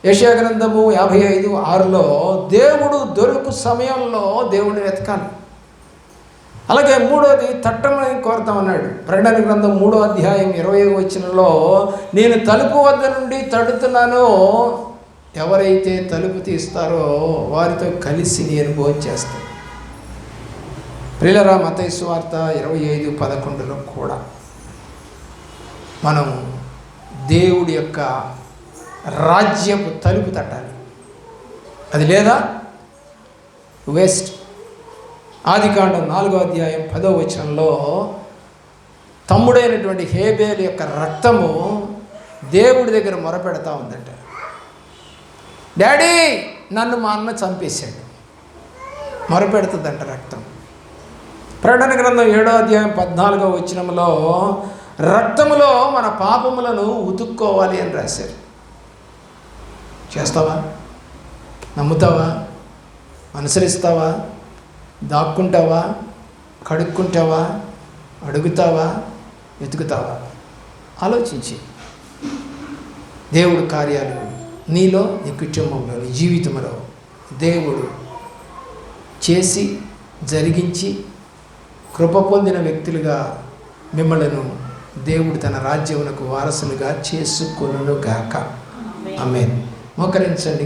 యెషయా గ్రంథము 55:6లో దేవుడు దొరుకు సమయంలో దేవుడిని వెతకాలి. అలాగే మూడోది తట్టమని కోరుతామన్నాడు. ప్రకటన గ్రంథం 3వ అధ్యాయం 20వ వచనంలో నేను తలుపు వద్ద నుండి తడుతున్నానో, ఎవరైతే తలుపు తీస్తారో వారితో కలిసి నేను భోంచేస్తాను. ప్రియులారా, మత్తయి సువార్త 25:11లో కూడా మనం దేవుడి యొక్క రాజ్యపు తలుపు తట్టాలి. అది లేదా వేస్ట్. ఆదికాండం 4వ అధ్యాయం 10వ వచనంలో తమ్ముడైనటువంటి హేబేలు యొక్క రక్తము దేవుడి దగ్గర మొరపెడతా ఉందంట. డాడీ, నన్ను మా అన్న చంపేశాడు, మొరపెడుతుందంట రక్తం. ప్రకటన గ్రంథం 7వ అధ్యాయం 14వ వచనంలో రక్తములో మన పాపములను ఉతుక్కోవాలి అని రాశారు. చేస్తావా? నమ్ముతావా? అనుసరిస్తావా? దాక్కుంటావా? కడుక్కుంటావా? అడుగుతావా? వెతుకుతావా? ఆలోచించి దేవుడు కార్యాలు నీలో, నీ కుటుంబంలో, నీ జీవితంలో దేవుడు చేసి జరిగించి కృప పొందిన వ్యక్తులుగా మిమ్మలను దేవుడు తన రాజ్యమునకు వారసులుగా చేసుకొనుగాక. ఆమేన్. మోకరించండి.